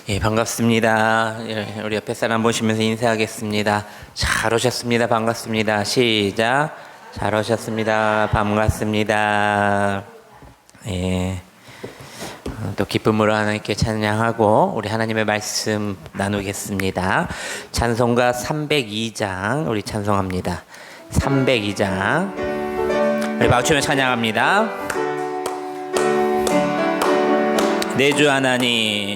예, 반갑습니다. 예, 우리 옆에 사람 보시면서 인사하겠습니다. 잘 오셨습니다. 반갑습니다. 시작. 잘 오셨습니다. 반갑습니다. 예, 또 기쁨으로 하나님께 찬양하고 우리 하나님의 말씀 나누겠습니다. 찬송가 302장 우리 찬송합니다. 302장 우리 박수치며 찬양합니다. 내 주 하나님,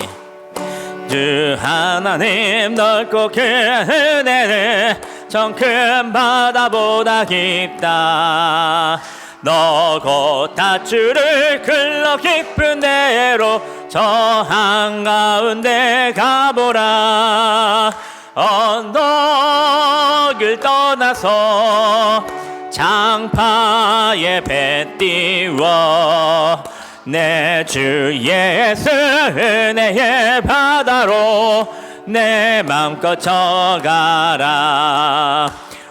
주 하나님 넓고 큰 은혜는 전 큰 바다보다 깊다. 너 곧 닷줄을 흘러 깊은 데로 저 한가운데 가보라. 언덕을 떠나서 장파에 배 띄워 내 주 예수 은혜의 바다로 내 맘껏 져가라.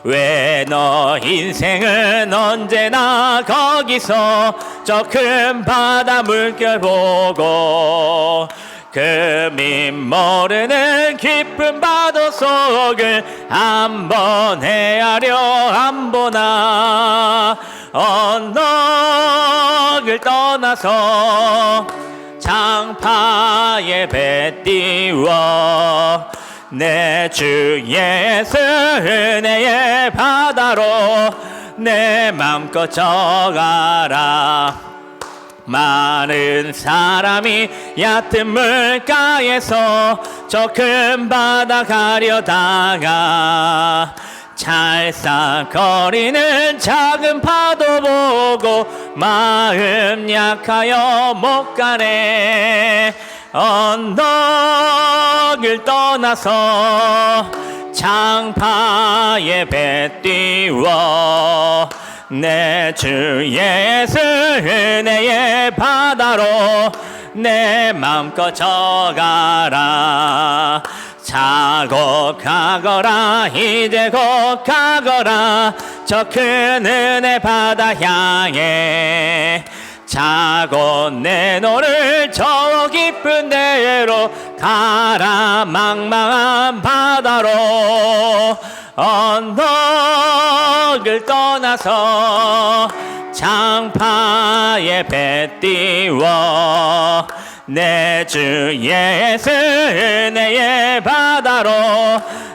왜 너 인생은 언제나 거기서 저 큰 바다 물결 보고 그 밑모르는 깊은 바다 속을 한번 헤아려 안 보나. 언덕을 떠나서 장파에 배 띄워 내 주 예수 은혜의 바다로 내 맘껏 져가라. 많은 사람이 얕은 물가에서 저 큰 바다 가려다가 찰싹거리는 작은 파도 보고 마음 약하여 못 가네. 언덕을 떠나서 장파에 배 띄워 내 주 예수 은혜의 바다로 내 맘껏 져가라. 자고 가거라. 이제 곧 가거라. 저 큰 은혜 바다 향해 자고 내 너를 저 깊은 데로 가라. 망망한 바다로 언덕을 떠나서 장파에 배 띄워 내 주 예수 은혜의 바다로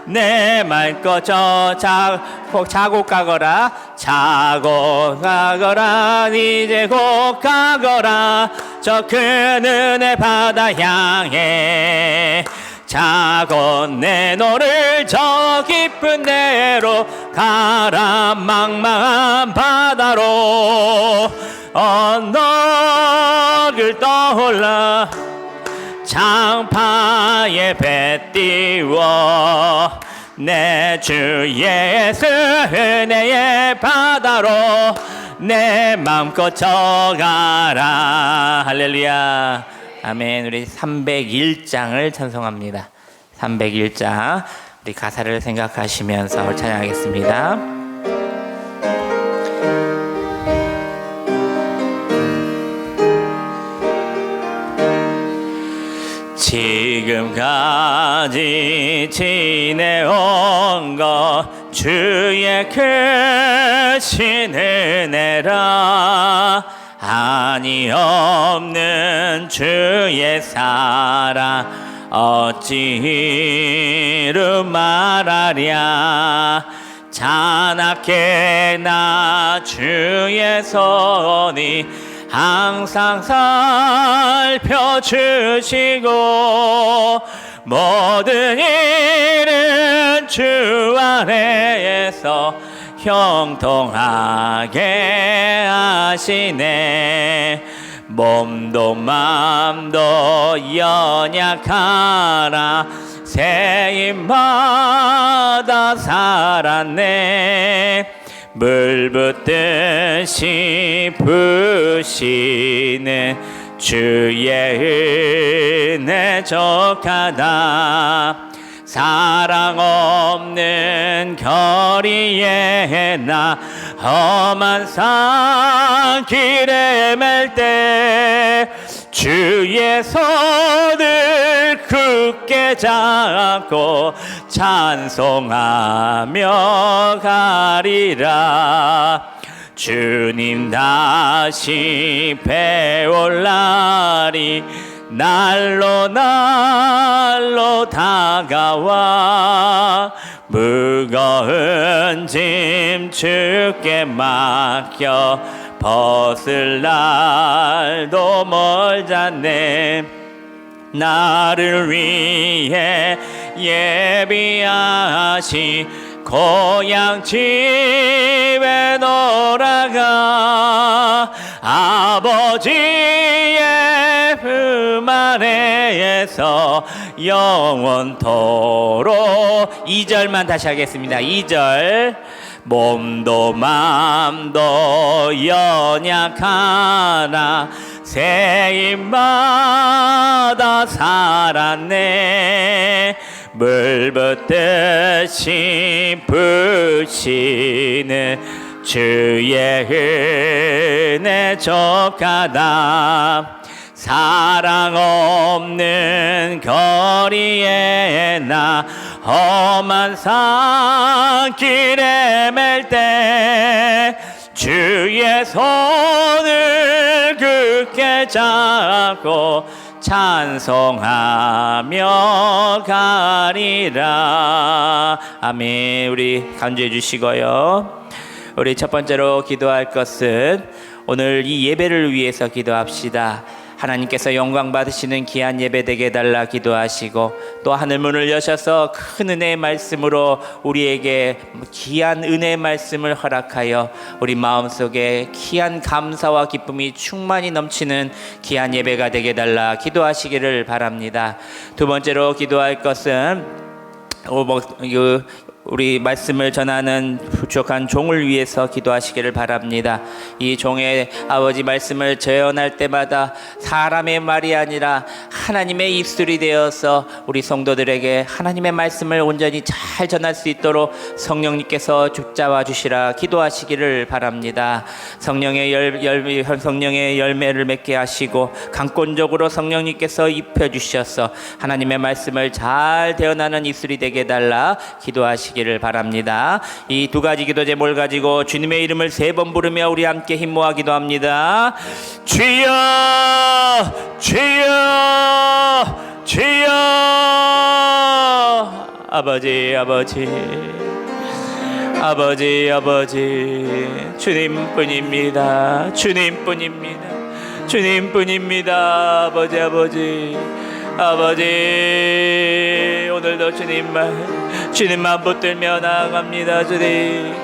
내 맘껏 자고 가거라. 자고 가거라. 이제 곧 가거라. 저 큰 은혜 바다 향해 자고 내 너를 저 깊은 데로 가라. 망망한 바다로 언덕을 떠올라 장파에 배 띄워 내 주 예수 은혜의 바다로 내 맘껏 져가라. 할렐루야. 아멘. 우리 301장을 찬송합니다. 301장 우리 가사를 생각하시면서 찬양하겠습니다. 지금까지 지내온 것 주의 크신 은혜라. 한이 없는 주의 사랑 어찌 이루 말하랴. 자나게 나 주의 손이 항상 살펴주시고 모든 일은 주 아래에서 형통하게 하시네. 몸도 맘도 연약하라 새임마다 살았네. 물 붓듯이 부시는 주의 은혜 족하다. 사랑 없는 거리에 나 험한 산 길에 맬 때 주의 손을 굳게 잡고 찬송하며 가리라. 주님 다시 배올 날이 날로 날로 다가와 무거운 짐 주께 맡겨 벗을 날도 멀잖네. 나를 위해 예비하신 고향 집에 돌아가 아버지의 품 아래에서 영원토록. 2절만 다시 하겠습니다. 2절. 몸도 맘도 연약하나 새 입마다 살았네. 물 붓듯이 부시는 주의 은혜 족하다. 사랑 없는 거리에 나 험한 산길에 맬 때 주의 손을 굳게 잡고 찬송하며 가리라. 아멘. 우리 간주해 주시고요. 우리 첫 번째로 기도할 것은 오늘 이 예배를 위해서 기도합시다. 하나님께서 영광 받으시는 귀한 예배 되게 해달라 기도하시고, 또 하늘 문을 여셔서 큰 은혜의 말씀으로 우리에게 귀한 은혜의 말씀을 허락하여 우리 마음속에 귀한 감사와 기쁨이 충만히 넘치는 귀한 예배가 되게 해달라 기도하시기를 바랍니다. 두 번째로 기도할 것은 우리 말씀을 전하는 부족한 종을 위해서 기도하시기를 바랍니다. 이 종의 아버지 말씀을 재현할 때마다 사람의 말이 아니라 하나님의 입술이 되어서 우리 성도들에게 하나님의 말씀을 온전히 잘 전할 수 있도록 성령님께서 붙잡아 주시라 기도하시기를 바랍니다. 성령의 열매를 맺게 하시고 강권적으로 성령님께서 입혀 주셔서 하나님의 말씀을 잘 대언하는 입술이 되게 해달라 기도하시기를 바랍니다. 이 두 가지 기도 제목을 가지고 주님의 이름을 3번 부르며 우리 함께 힘모아 기도합니다. 주여 주여 주여. 아버지 아버지 아버지 아버지 주님뿐입니다. 주님뿐입니다. 주님뿐입니다. 아버지 아버지 아버지, 오늘도 주님만 붙들며 나아갑니다. 주님,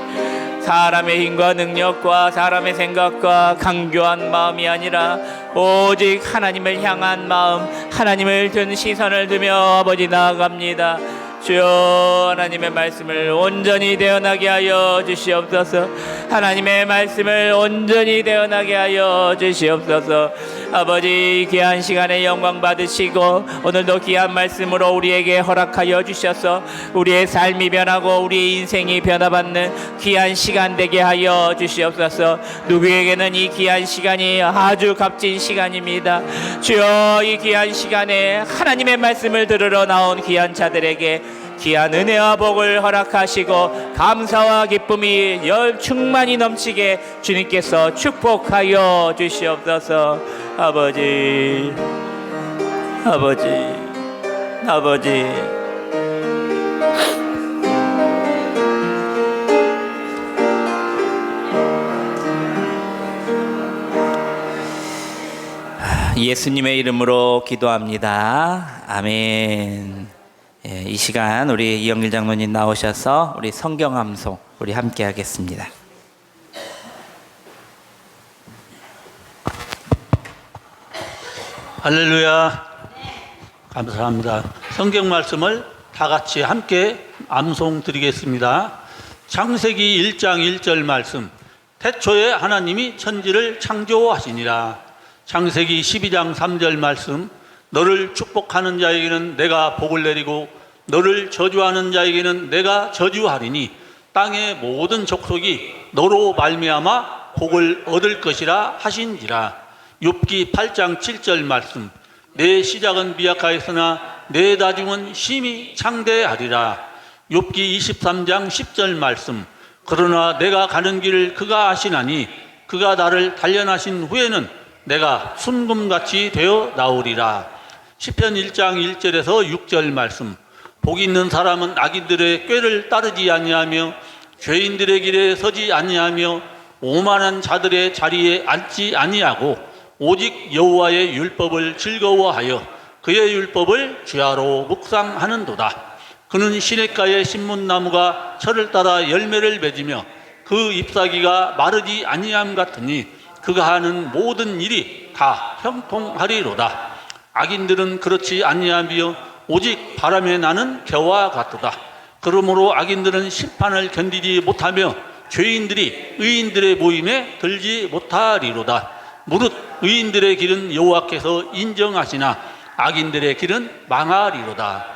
사람의 힘과 능력과 사람의 생각과 강교한 마음이 아니라 오직 하나님을 향한 마음, 하나님을 든 시선을 두며 아버지 나아갑니다. 주여, 하나님의 말씀을 온전히 대언하게 하여 주시옵소서. 하나님의 말씀을 온전히 대언하게 하여 주시옵소서. 아버지, 귀한 시간에 영광 받으시고 오늘도 귀한 말씀으로 우리에게 허락하여 주셔서 우리의 삶이 변하고 우리의 인생이 변화받는 귀한 시간 되게 하여 주시옵소서. 누구에게는 이 귀한 시간이 아주 값진 시간입니다. 주여, 이 귀한 시간에 하나님의 말씀을 들으러 나온 귀한 자들에게 귀한 은혜와 복을 허락하시고 감사와 기쁨이 충만히 넘치게 주님께서 축복하여 주시옵소서. 아버지 아버지 아버지, 예수님의 이름으로 기도합니다. 아멘. 이 시간 우리 이영길 장로님 나오셔서 우리 성경 암송 우리 함께 하겠습니다. 할렐루야. 감사합니다. 성경 말씀을 다 같이 함께 암송 드리겠습니다. 창세기 1장 1절 말씀. 태초에 하나님이 천지를 창조하시니라. 창세기 12장 3절 말씀. 너를 축복하는 자에게는 내가 복을 내리고 너를 저주하는 자에게는 내가 저주하리니 땅의 모든 족속이 너로 말미암아 복을 얻을 것이라 하신지라. 욥기 8장 7절 말씀. 내 시작은 미약하였으나 내 나중은 심히 창대하리라. 욥기 23장 10절 말씀. 그러나 내가 가는 길을 그가 아시나니 그가 나를 단련하신 후에는 내가 순금같이 되어 나오리라. 시편 1장 1절에서 6절 말씀. 복 있는 사람은 악인들의 꾀를 따르지 아니하며 죄인들의 길에 서지 아니하며 오만한 자들의 자리에 앉지 아니하고 오직 여호와의 율법을 즐거워하여 그의 율법을 주야로 묵상하는도다. 그는 시냇가의 신문나무가 철을 따라 열매를 맺으며 그 잎사귀가 마르지 아니함 같으니 그가 하는 모든 일이 다 형통하리로다. 악인들은 그렇지 아니하며 오직 바람에 나는 겨와 같도다. 그러므로 악인들은 심판을 견디지 못하며 죄인들이 의인들의 모임에 들지 못하리로다. 무릇 의인들의 길은 여호와께서 인정하시나 악인들의 길은 망하리로다.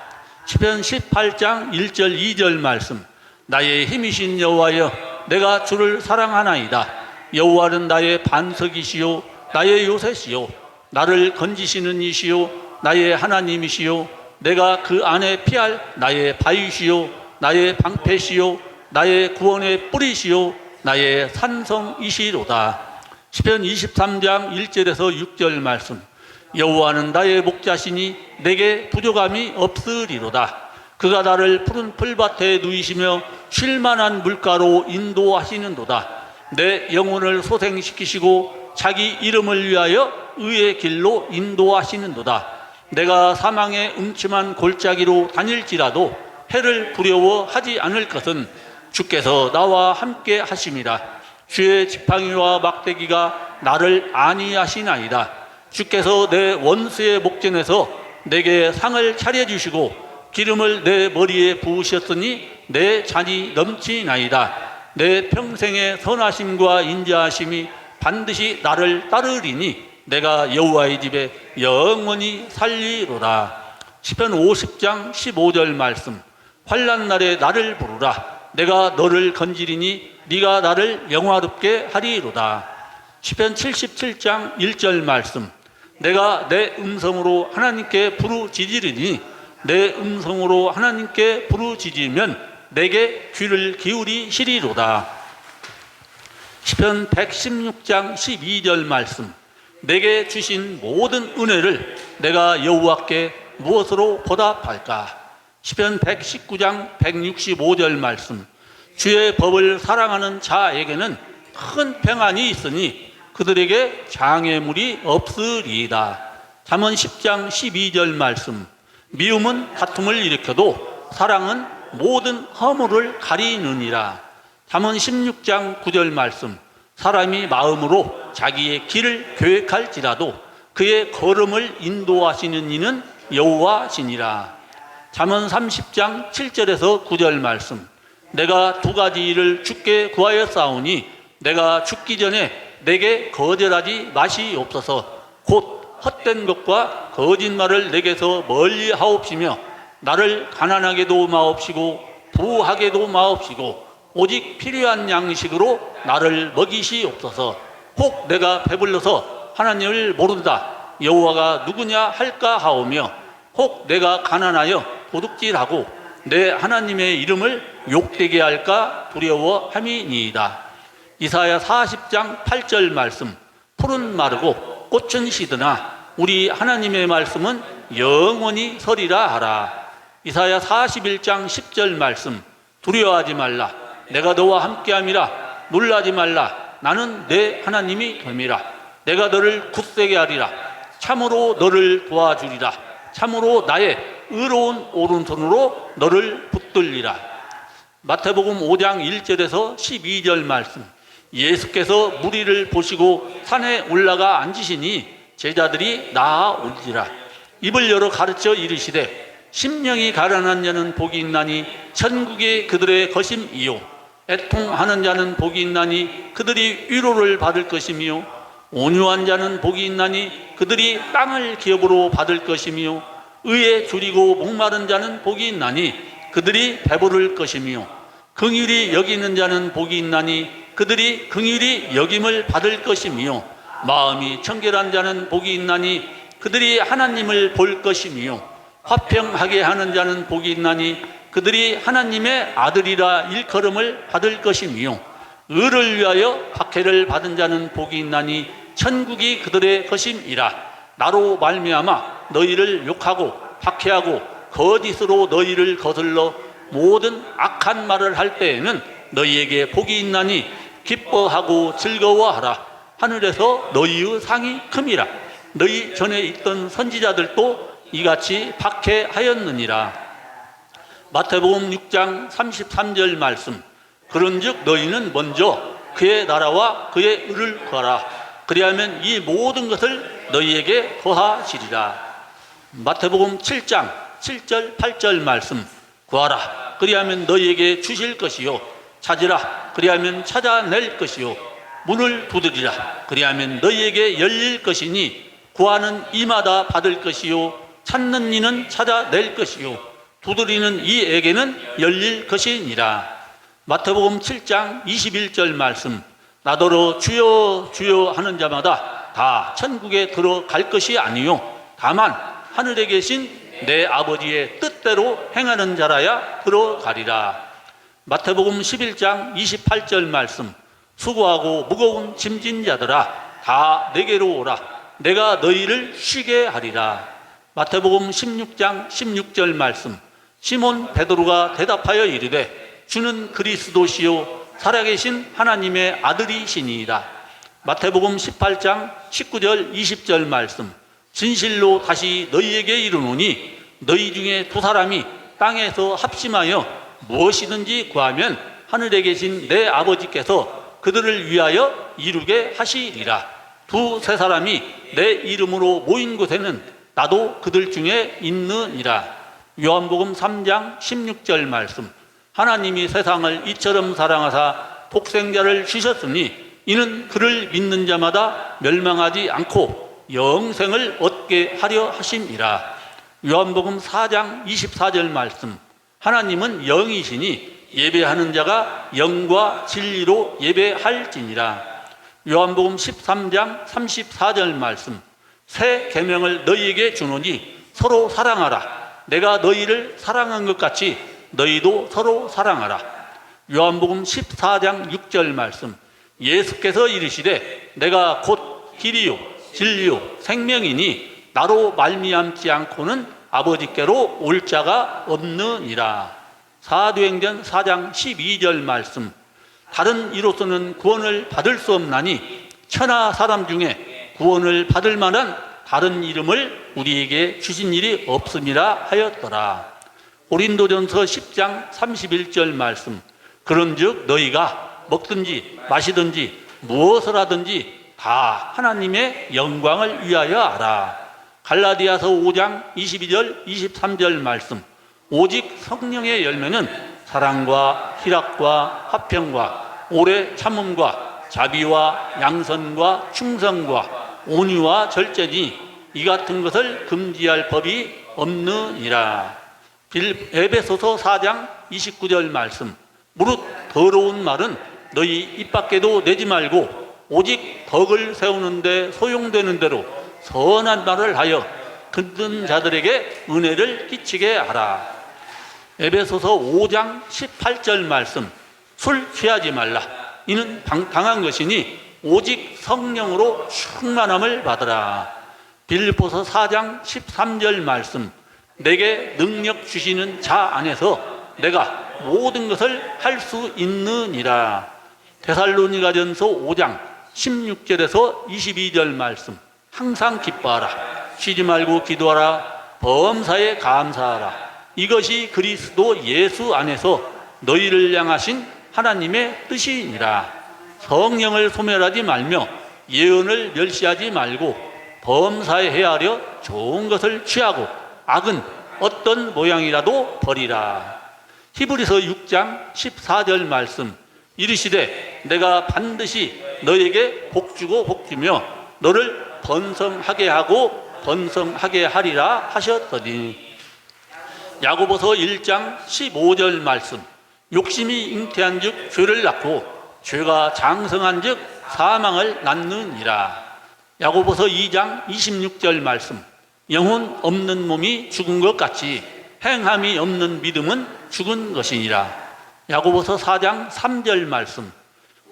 시편 18장 1절 2절 말씀. 나의 힘이신 여호와여, 내가 주를 사랑하나이다. 여호와는 나의 반석이시요 나의 요새시요 나를 건지시는 이시요 나의 하나님이시요 내가 그 안에 피할 나의 바위시요 나의 방패시요 나의 구원의 뿌리시요 나의 산성이시로다. 시편 23장 1절에서 6절 말씀. 여호와는 나의 목자시니 내게 부족함이 없으리로다. 그가 나를 푸른 풀밭에 누이시며 쉴만한 물가로 인도하시는도다. 내 영혼을 소생시키시고 자기 이름을 위하여 의의 길로 인도하시는도다. 내가 사망의 음침한 골짜기로 다닐지라도 해를 두려워하지 않을 것은 주께서 나와 함께 하심이라. 주의 지팡이와 막대기가 나를 안위하시나이다. 주께서 내 원수의 목전에서 내게 상을 차려주시고 기름을 내 머리에 부으셨으니 내 잔이 넘치나이다. 내 평생의 선하심과 인자하심이 반드시 나를 따르리니 내가 여호와의 집에 영원히 살리로다. 시편 50장 15절 말씀. 환난 날에 나를 부르라. 내가 너를 건지리니 네가 나를 영화롭게 하리로다. 시편 77장 1절 말씀. 내가 내 음성으로 하나님께 부르짖으리니 내 음성으로 하나님께 부르짖으면 내게 귀를 기울이시리로다. 시편 116장 12절 말씀. 내게 주신 모든 은혜를 내가 여호와께 무엇으로 보답할까? 시편 119장 165절 말씀. 주의 법을 사랑하는 자에게는 큰 평안이 있으니 그들에게 장애물이 없으리이다. 잠언 10장 12절 말씀. 미움은 다툼을 일으켜도 사랑은 모든 허물을 가리느니라. 잠언 16장 9절 말씀. 사람이 마음으로 자기의 길을 계획할지라도 그의 걸음을 인도하시는 이는 여호와시니라. 잠언 30장 7절에서 9절 말씀. 내가 두 가지 일을 주께 구하였사오니 내가 죽기 전에 내게 거절하지 마시옵소서. 곧 헛된 것과 거짓말을 내게서 멀리 하옵시며 나를 가난하게도 마옵시고 부하게도 마옵시고 오직 필요한 양식으로 나를 먹이시옵소서. 혹 내가 배불러서 하나님을 모른다 여호와가 누구냐 할까 하오며 혹 내가 가난하여 도둑질하고 내 하나님의 이름을 욕되게 할까 두려워함이니이다. 이사야 40장 8절 말씀. 풀은 마르고 꽃은 시드나 우리 하나님의 말씀은 영원히 서리라 하라. 이사야 41장 10절 말씀. 두려워하지 말라. 내가 너와 함께함이라. 놀라지 말라. 나는 내 하나님이 됨이라. 내가 너를 굳세게 하리라. 참으로 너를 도와주리라. 참으로 나의 의로운 오른손으로 너를 붙들리라. 마태복음 5장 1절에서 12절 말씀. 예수께서 무리를 보시고 산에 올라가 앉으시니 제자들이 나아올지라. 입을 열어 가르쳐 이르시되 심령이 가난한 자는 복이 있나니 천국이 그들의 것임이요 애통하는 자는 복이 있나니 그들이 위로를 받을 것이며 온유한 자는 복이 있나니 그들이 땅을 기업으로 받을 것이며 의에 줄이고 목마른 자는 복이 있나니 그들이 배부를 것이며 긍휼히 여기는 자는 복이 있나니 그들이 긍휼히 여김을 받을 것이며 마음이 청결한 자는 복이 있나니 그들이 하나님을 볼 것이며 화평하게 하는 자는 복이 있나니 그들이 하나님의 아들이라 일컬음을 받을 것이며 의를 위하여 박해를 받은 자는 복이 있나니 천국이 그들의 것임이라. 나로 말미암아 너희를 욕하고 박해하고 거짓으로 너희를 거슬러 모든 악한 말을 할 때에는 너희에게 복이 있나니 기뻐하고 즐거워하라. 하늘에서 너희의 상이 큼이라. 너희 전에 있던 선지자들도 이같이 박해하였느니라. 마태복음 6장 33절 말씀. 그런즉 너희는 먼저 그의 나라와 그의 의를 구하라. 그리하면 이 모든 것을 너희에게 더하시리라. 마태복음 7장 7절 8절 말씀. 구하라. 그리하면 너희에게 주실 것이요. 찾으라. 그리하면 찾아낼 것이요. 문을 두드리라. 그리하면 너희에게 열릴 것이니 구하는 이마다 받을 것이요. 찾는 이는 찾아낼 것이요. 두드리는 이에게는 열릴 것이니라. 마태복음 7장 21절 말씀. 나더러 주여 주여 하는 자마다 다 천국에 들어갈 것이 아니요 다만 하늘에 계신 내 아버지의 뜻대로 행하는 자라야 들어가리라. 마태복음 11장 28절 말씀. 수고하고 무거운 짐진 자들아 다 내게로 오라. 내가 너희를 쉬게 하리라. 마태복음 16장 16절 말씀. 시몬 베드로가 대답하여 이르되 주는 그리스도시요 살아계신 하나님의 아들이시니이다. 마태복음 18장 19절 20절 말씀. 진실로 다시 너희에게 이르노니 너희 중에 두 사람이 땅에서 합심하여 무엇이든지 구하면 하늘에 계신 내 아버지께서 그들을 위하여 이루게 하시리라. 두세 사람이 내 이름으로 모인 곳에는 나도 그들 중에 있느니라. 요한복음 3장 16절 말씀. 하나님이 세상을 이처럼 사랑하사 독생자를 주셨으니 이는 그를 믿는 자마다 멸망하지 않고 영생을 얻게 하려 하심이라. 요한복음 4장 24절 말씀. 하나님은 영이시니 예배하는 자가 영과 진리로 예배할지니라. 요한복음 13장 34절 말씀. 새 계명을 너희에게 주노니 서로 사랑하라. 내가 너희를 사랑한 것 같이 너희도 서로 사랑하라. 요한복음 14장 6절 말씀. 예수께서 이르시되 내가 곧 길이요 진리요 생명이니 나로 말미암지 않고는 아버지께로 올 자가 없느니라. 사도행전 4장 12절 말씀. 다른 이로서는 구원을 받을 수 없나니 천하 사람 중에 구원을 받을 만한 다른 이름을 우리에게 주신 일이 없음이라 하였더라. 고린도전서 10장 31절 말씀. 그런즉 너희가 먹든지 마시든지 무엇을 하든지 다 하나님의 영광을 위하여 하라. 갈라디아서 5장 22절 23절 말씀. 오직 성령의 열매는 사랑과 희락과 화평과 오래 참음과 자비와 양선과 충성과 온유와 절제니 이 같은 것을 금지할 법이 없느니라. 에베소서 4장 29절 말씀. 무릇 더러운 말은 너희 입 밖에도 내지 말고 오직 덕을 세우는데 소용되는 대로 선한 말을 하여 듣는 자들에게 은혜를 끼치게 하라. 에베소서 5장 18절 말씀. 술 취하지 말라. 이는 당한 것이니 오직 성령으로 충만함을 받으라. 빌립보서 4장 13절 말씀. 내게 능력 주시는 자 안에서 내가 모든 것을 할 수 있느니라. 데살로니가전서 5장 16절에서 22절 말씀. 항상 기뻐하라. 쉬지 말고 기도하라. 범사에 감사하라. 이것이 그리스도 예수 안에서 너희를 향하신 하나님의 뜻이니라. 성령을 소멸하지 말며 예언을 멸시하지 말고 범사에 헤아려 좋은 것을 취하고 악은 어떤 모양이라도 버리라. 히브리서 6장 14절 말씀. 이르시되 내가 반드시 너에게 복주고 복주며 너를 번성하게 하고 번성하게 하리라 하셨더니. 야고보서 1장 15절 말씀. 욕심이 잉태한 즉 죄를 낳고 죄가 장성한 즉 사망을 낳느니라. 야고보서 2장 26절 말씀. 영혼 없는 몸이 죽은 것 같이 행함이 없는 믿음은 죽은 것이니라. 야고보서 4장 3절 말씀.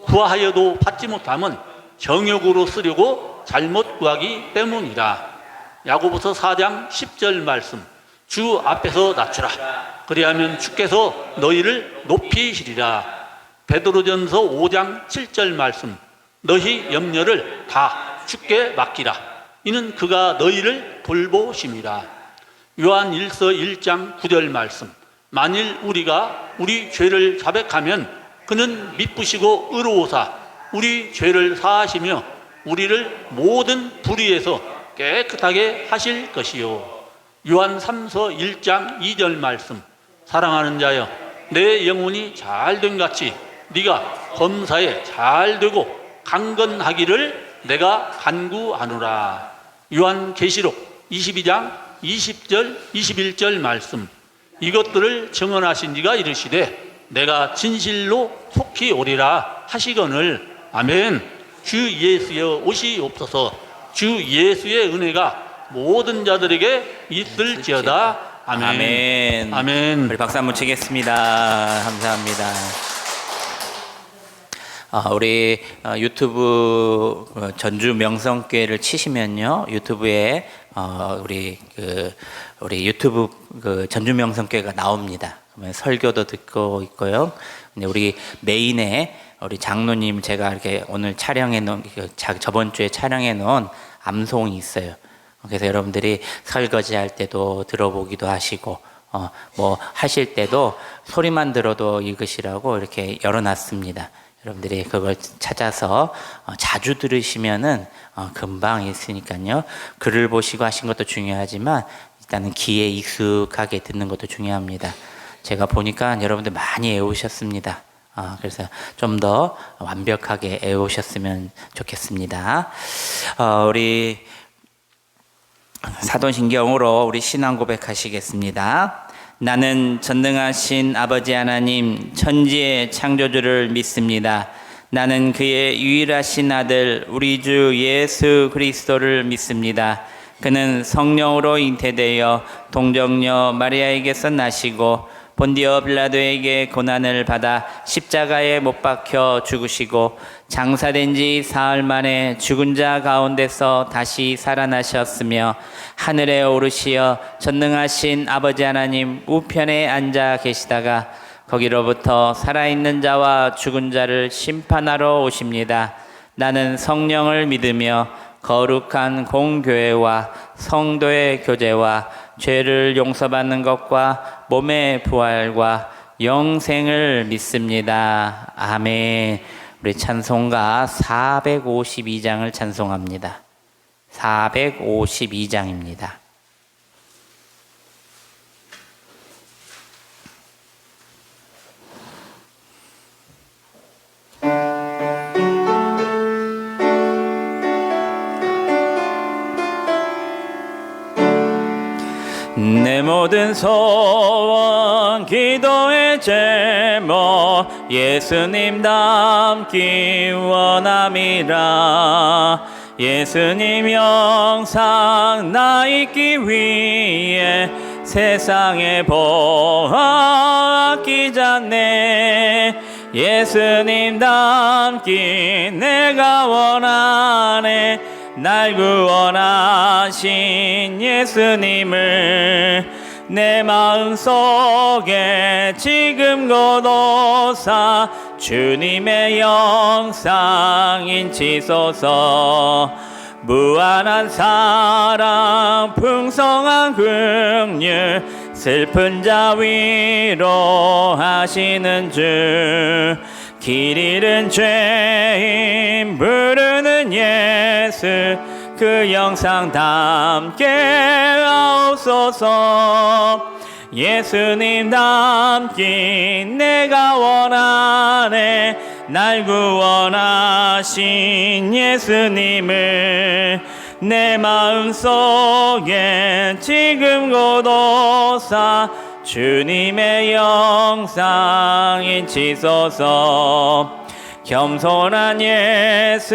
구하여도 받지 못함은 정욕으로 쓰려고 잘못 구하기 때문이다. 야고보서 4장 10절 말씀. 주 앞에서 낮추라. 그리하면 주께서 너희를 높이시리라. 베드로전서 5장 7절 말씀. 너희 염려를 다 주께 맡기라. 이는 그가 너희를 돌보심이라. 요한일서 1장 9절 말씀. 만일 우리가 우리 죄를 자백하면 그는 미쁘시고 의로우사 우리 죄를 사하시며 우리를 모든 불의에서 깨끗하게 하실 것이요. 요한 3서 1장 2절 말씀. 사랑하는 자여, 내 영혼이 잘된 같이 네가 범사에 잘되고 강건하기를 내가 간구하노라. 요한계시록 22장 20절 21절 말씀. 이것들을 증언하신 이가 이르시되 내가 진실로 속히 오리라 하시거늘. 아멘. 주 예수여 오시옵소서. 주 예수의 은혜가 모든 자들에게 있을지어다. 아멘. 아멘. 아멘. 우리 박수 한번 치겠습니다. 감사합니다. 우리 유튜브 전주 명성교회를 치시면요, 유튜브에 우리 유튜브 전주 명성교회가 나옵니다. 그러면 설교도 듣고 있고요. 근데 우리 메인에 우리 장로님 제가 이렇게 오늘 촬영해 놓은 저번 주에 촬영해 놓은 암송이 있어요. 그래서 여러분들이 설거지 할 때도 들어보기도 하시고 뭐 하실 때도 소리만 들어도 읽으시라고 이렇게 열어놨습니다. 여러분들이 그걸 찾아서 자주 들으시면은 금방 있으니까요. 글을 보시고 하신 것도 중요하지만 일단은 귀에 익숙하게 듣는 것도 중요합니다. 제가 보니까 여러분들 많이 애우셨습니다. 그래서 좀 더 완벽하게 애우셨으면 좋겠습니다. 우리 사도신경으로 우리 신앙 고백하시겠습니다. 나는 전능하신 아버지 하나님 천지의 창조주를 믿습니다. 나는 그의 유일하신 아들 우리 주 예수 그리스도를 믿습니다. 그는 성령으로 잉태되어 동정녀 마리아에게서 나시고 본디오 빌라도에게 고난을 받아 십자가에 못 박혀 죽으시고 장사된 지 사흘 만에 죽은 자 가운데서 다시 살아나셨으며 하늘에 오르시어 전능하신 아버지 하나님 우편에 앉아 계시다가 거기로부터 살아있는 자와 죽은 자를 심판하러 오십니다. 나는 성령을 믿으며 거룩한 공교회와 성도의 교제와 죄를 용서받는 것과 몸의 부활과 영생을 믿습니다. 아멘. 우리 찬송가 452장을 찬송합니다. 452장입니다. 내 모든 소원 기도의 제목 예수님 닮기 원함이라. 예수님 영상 나 있기 위해 세상에 보아 아끼잖네. 예수님 닮기 내가 원하네. 날 구원하신 예수님을 내 마음속에 지금 고도사 주님의 영상 인치소서. 무한한 사랑 풍성한 긍휼 슬픈 자 위로하시는 주. 길 잃은 죄인 부르는 예수 그 영상 담게 하옵소서. 예수님 닮기 내가 원하네. 날 구원하신 예수님을 내 마음속에 지금 고도사 주님의 영상 인치소서. 겸손한 예수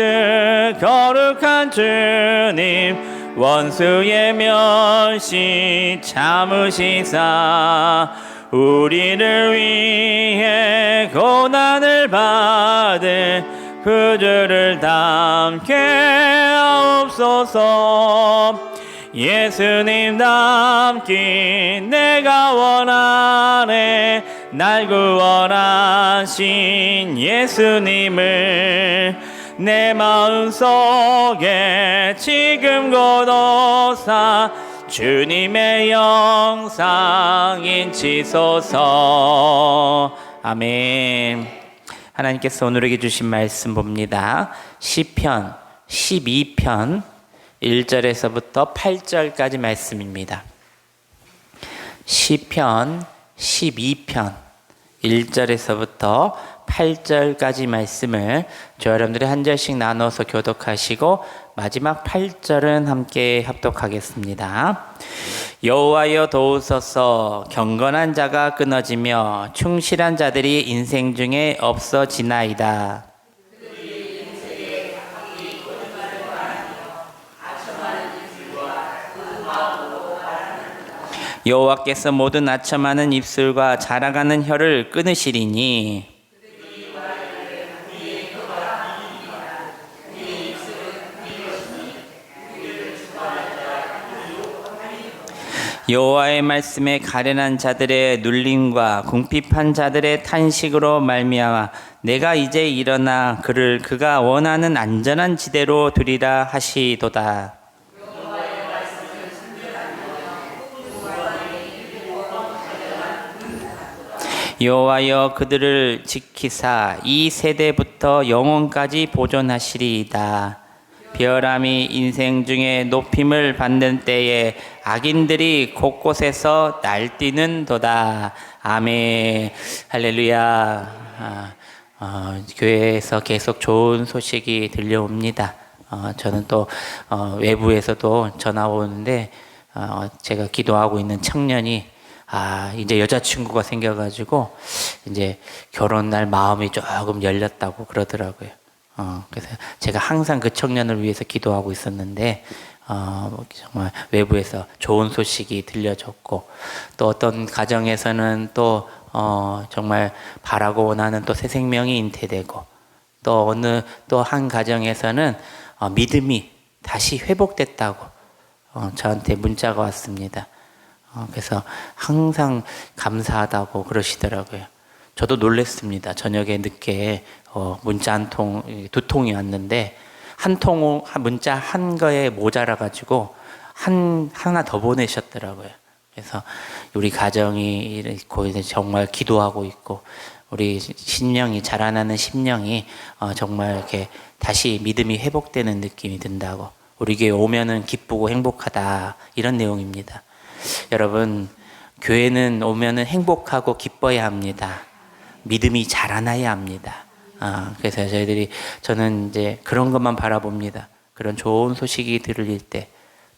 거룩한 주님 원수의 멸시 참으시사 우리를 위해 고난을 받은 그 주를 닮게 하옵소서. 예수님 닮기 내가 원하네. 날 구원하신 예수님을 내 마음속에 지금 god오사 주님의 영상 인치소서. 아멘. 하나님께서 오늘에게 주신 말씀 봅니다. 시편 12편 1절에서부터 8절까지 말씀입니다. 시편 12편 1절에서부터 8절까지 말씀을 저 여러분들이 한 절씩 나눠서 교독하시고 마지막 8절은 함께 합독하겠습니다. 여호와여 도우소서. 경건한 자가 끊어지며 충실한 자들이 인생 중에 없어지나이다. 여호와께서 모든 아첨하는 입술과 자라가는 혀를 끊으시리니 여호와의 말씀에 가련한 자들의 눌림과 궁핍한 자들의 탄식으로 말미암아 내가 이제 일어나 그를 그가 원하는 안전한 지대로 두리라 하시도다. 여호와여 그들을 지키사 이 세대부터 영원까지 보존하시리이다. 비열함이 인생 중에 높임을 받는 때에 악인들이 곳곳에서 날뛰는도다. 아멘. 할렐루야. 교회에서 계속 좋은 소식이 들려옵니다. 저는 또 외부에서도 전화 오는데 제가 기도하고 있는 청년이 이제 여자친구가 생겨가지고 이제 결혼날 마음이 조금 열렸다고 그러더라고요. 그래서 제가 항상 그 청년을 위해서 기도하고 있었는데 정말 외부에서 좋은 소식이 들려졌고 또 어떤 가정에서는 또 정말 바라고 원하는 또 새 생명이 잉태되고 또 어느 또 한 가정에서는 믿음이 다시 회복됐다고 저한테 문자가 왔습니다. 그래서 항상 감사하다고 그러시더라고요. 저도 놀랐습니다. 저녁에 늦게 문자 두 통이 왔는데 문자 한 거에 모자라 가지고 하나 더 보내셨더라고요. 그래서 우리 가정이 있고 정말 기도하고 있고 우리 심령이 자라나는 심령이 정말 이렇게 다시 믿음이 회복되는 느낌이 든다고 우리 교회 오면은 기쁘고 행복하다 이런 내용입니다. 여러분 교회는 오면은 행복하고 기뻐야 합니다. 믿음이 자라나야 합니다. 그래서 저는 이제 그런 것만 바라봅니다. 그런 좋은 소식이 들릴 때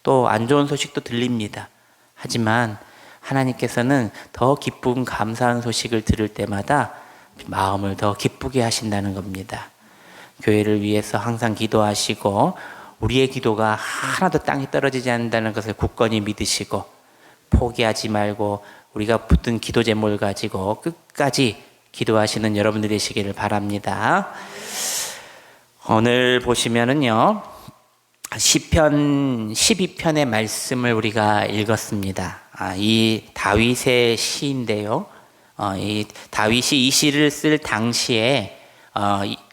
또 안 좋은 소식도 들립니다. 하지만 하나님께서는 더 기쁜 감사한 소식을 들을 때마다 마음을 더 기쁘게 하신다는 겁니다. 교회를 위해서 항상 기도하시고 우리의 기도가 하나도 땅에 떨어지지 않는다는 것을 굳건히 믿으시고 포기하지 말고 우리가 붙든 기도 제목을 가지고 끝까지 기도하시는 여러분들이 되시기를 바랍니다. 오늘 보시면은요, 시편 12편의 말씀을 우리가 읽었습니다. 이 다윗의 시인데요. 이 다윗이 이 시를 쓸 당시에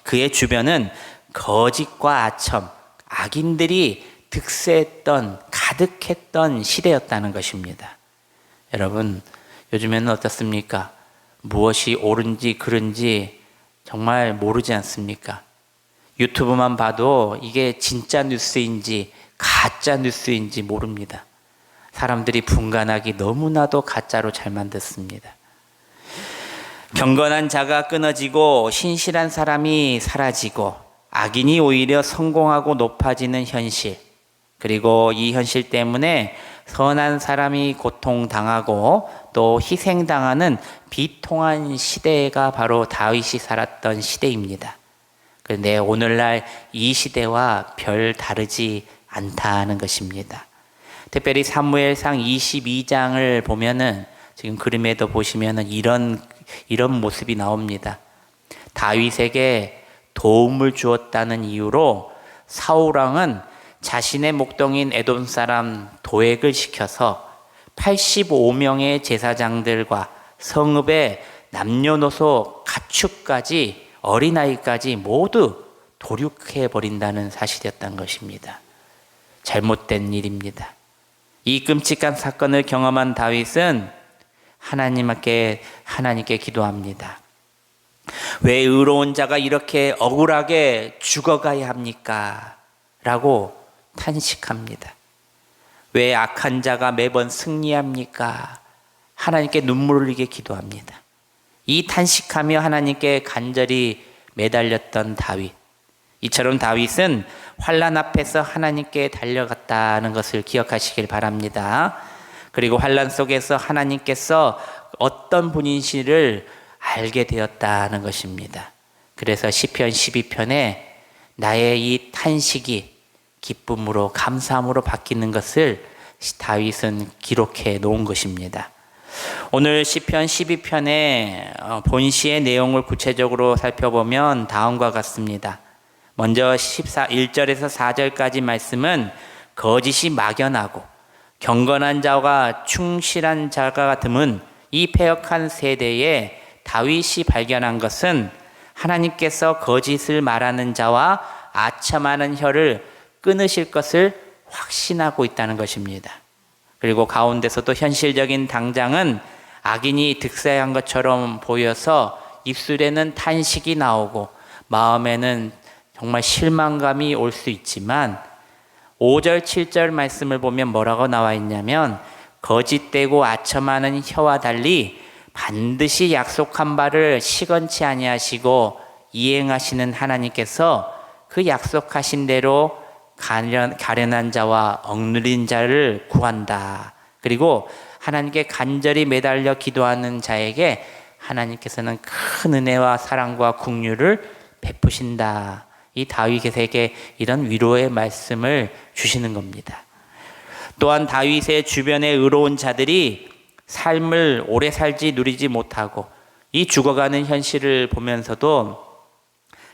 그의 주변은 거짓과 아첨, 악인들이 득세했던 가득했던 시대였다는 것입니다. 여러분 요즘에는 어떻습니까? 무엇이 옳은지 그른지 정말 모르지 않습니까? 유튜브만 봐도 이게 진짜 뉴스인지 가짜 뉴스인지 모릅니다. 사람들이 분간하기 너무나도 가짜로 잘 만들었습니다. 경건한 자가 끊어지고 신실한 사람이 사라지고 악인이 오히려 성공하고 높아지는 현실, 그리고 이 현실 때문에 선한 사람이 고통당하고 또 희생당하는 비통한 시대가 바로 다윗이 살았던 시대입니다. 그런데 오늘날 이 시대와 별 다르지 않다는 것입니다. 특별히 사무엘상 22장을 보면은 지금 그림에도 보시면은 이런 모습이 나옵니다. 다윗에게 도움을 주었다는 이유로 사울 왕은 자신의 목동인 에돔 사람 도액을 시켜서 85명의 제사장들과 성읍의 남녀노소 가축까지 어린아이까지 모두 도륙해 버린다는 사실이었던 것입니다. 잘못된 일입니다. 이 끔찍한 사건을 경험한 다윗은 하나님께 기도합니다. 왜 의로운 자가 이렇게 억울하게 죽어가야 합니까? 라고 탄식합니다. 왜 악한 자가 매번 승리합니까? 하나님께 눈물을 흘리게 기도합니다. 이 탄식하며 하나님께 간절히 매달렸던 다윗. 이처럼 다윗은 환난 앞에서 하나님께 달려갔다는 것을 기억하시길 바랍니다. 그리고 환난 속에서 하나님께서 어떤 분이신지를 알게 되었다는 것입니다. 그래서 시편 12편에 나의 이 탄식이 기쁨으로 감사함으로 바뀌는 것을 다윗은 기록해 놓은 것입니다. 오늘 시편 12편의 본시의 내용을 구체적으로 살펴보면 다음과 같습니다. 먼저 1절에서 4절까지 말씀은 거짓이 막연하고 경건한 자와 충실한 자가 드문 이 패역한 세대에 다윗이 발견한 것은 하나님께서 거짓을 말하는 자와 아첨하는 혀를 끊으실 것을 확신하고 있다는 것입니다. 그리고 가운데서도 현실적인 당장은 악인이 득세한 것처럼 보여서 입술에는 탄식이 나오고 마음에는 정말 실망감이 올 수 있지만 5절 7절 말씀을 보면 뭐라고 나와 있냐면 거짓되고 아첨하는 혀와 달리 반드시 약속한 바를 시건치 아니하시고 이행하시는 하나님께서 그 약속하신 대로 가련한 자와 억누린 자를 구한다. 그리고 하나님께 간절히 매달려 기도하는 자에게 하나님께서는 큰 은혜와 사랑과 긍휼을 베푸신다. 이 다윗에게 이런 위로의 말씀을 주시는 겁니다. 또한 다윗의 주변에 의로운 자들이 삶을 오래 살지 누리지 못하고 이 죽어가는 현실을 보면서도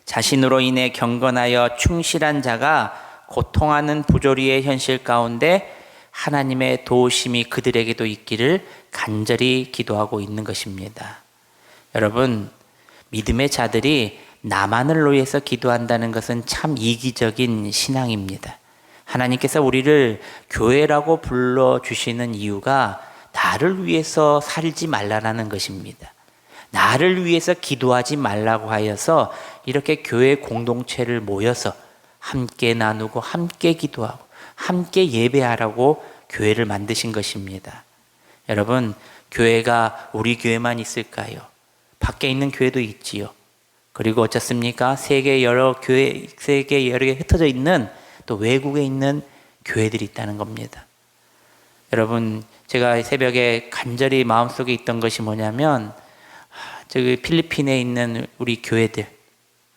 자신으로 인해 경건하여 충실한 자가 고통하는 부조리의 현실 가운데 하나님의 도우심이 그들에게도 있기를 간절히 기도하고 있는 것입니다. 여러분, 믿음의 자들이 나만을 위해서 기도한다는 것은 참 이기적인 신앙입니다. 하나님께서 우리를 교회라고 불러주시는 이유가 나를 위해서 살지 말라는 것입니다. 나를 위해서 기도하지 말라고 하여서 이렇게 교회 공동체를 모여서 함께 나누고 함께 기도하고 함께 예배하라고 교회를 만드신 것입니다. 여러분, 교회가 우리 교회만 있을까요? 밖에 있는 교회도 있지요. 그리고 어떻습니까? 세계 여러 개 흩어져 있는 또 외국에 있는 교회들이 있다는 겁니다. 여러분, 제가 새벽에 간절히 마음속에 있던 것이 뭐냐면 저기 필리핀에 있는 우리 교회들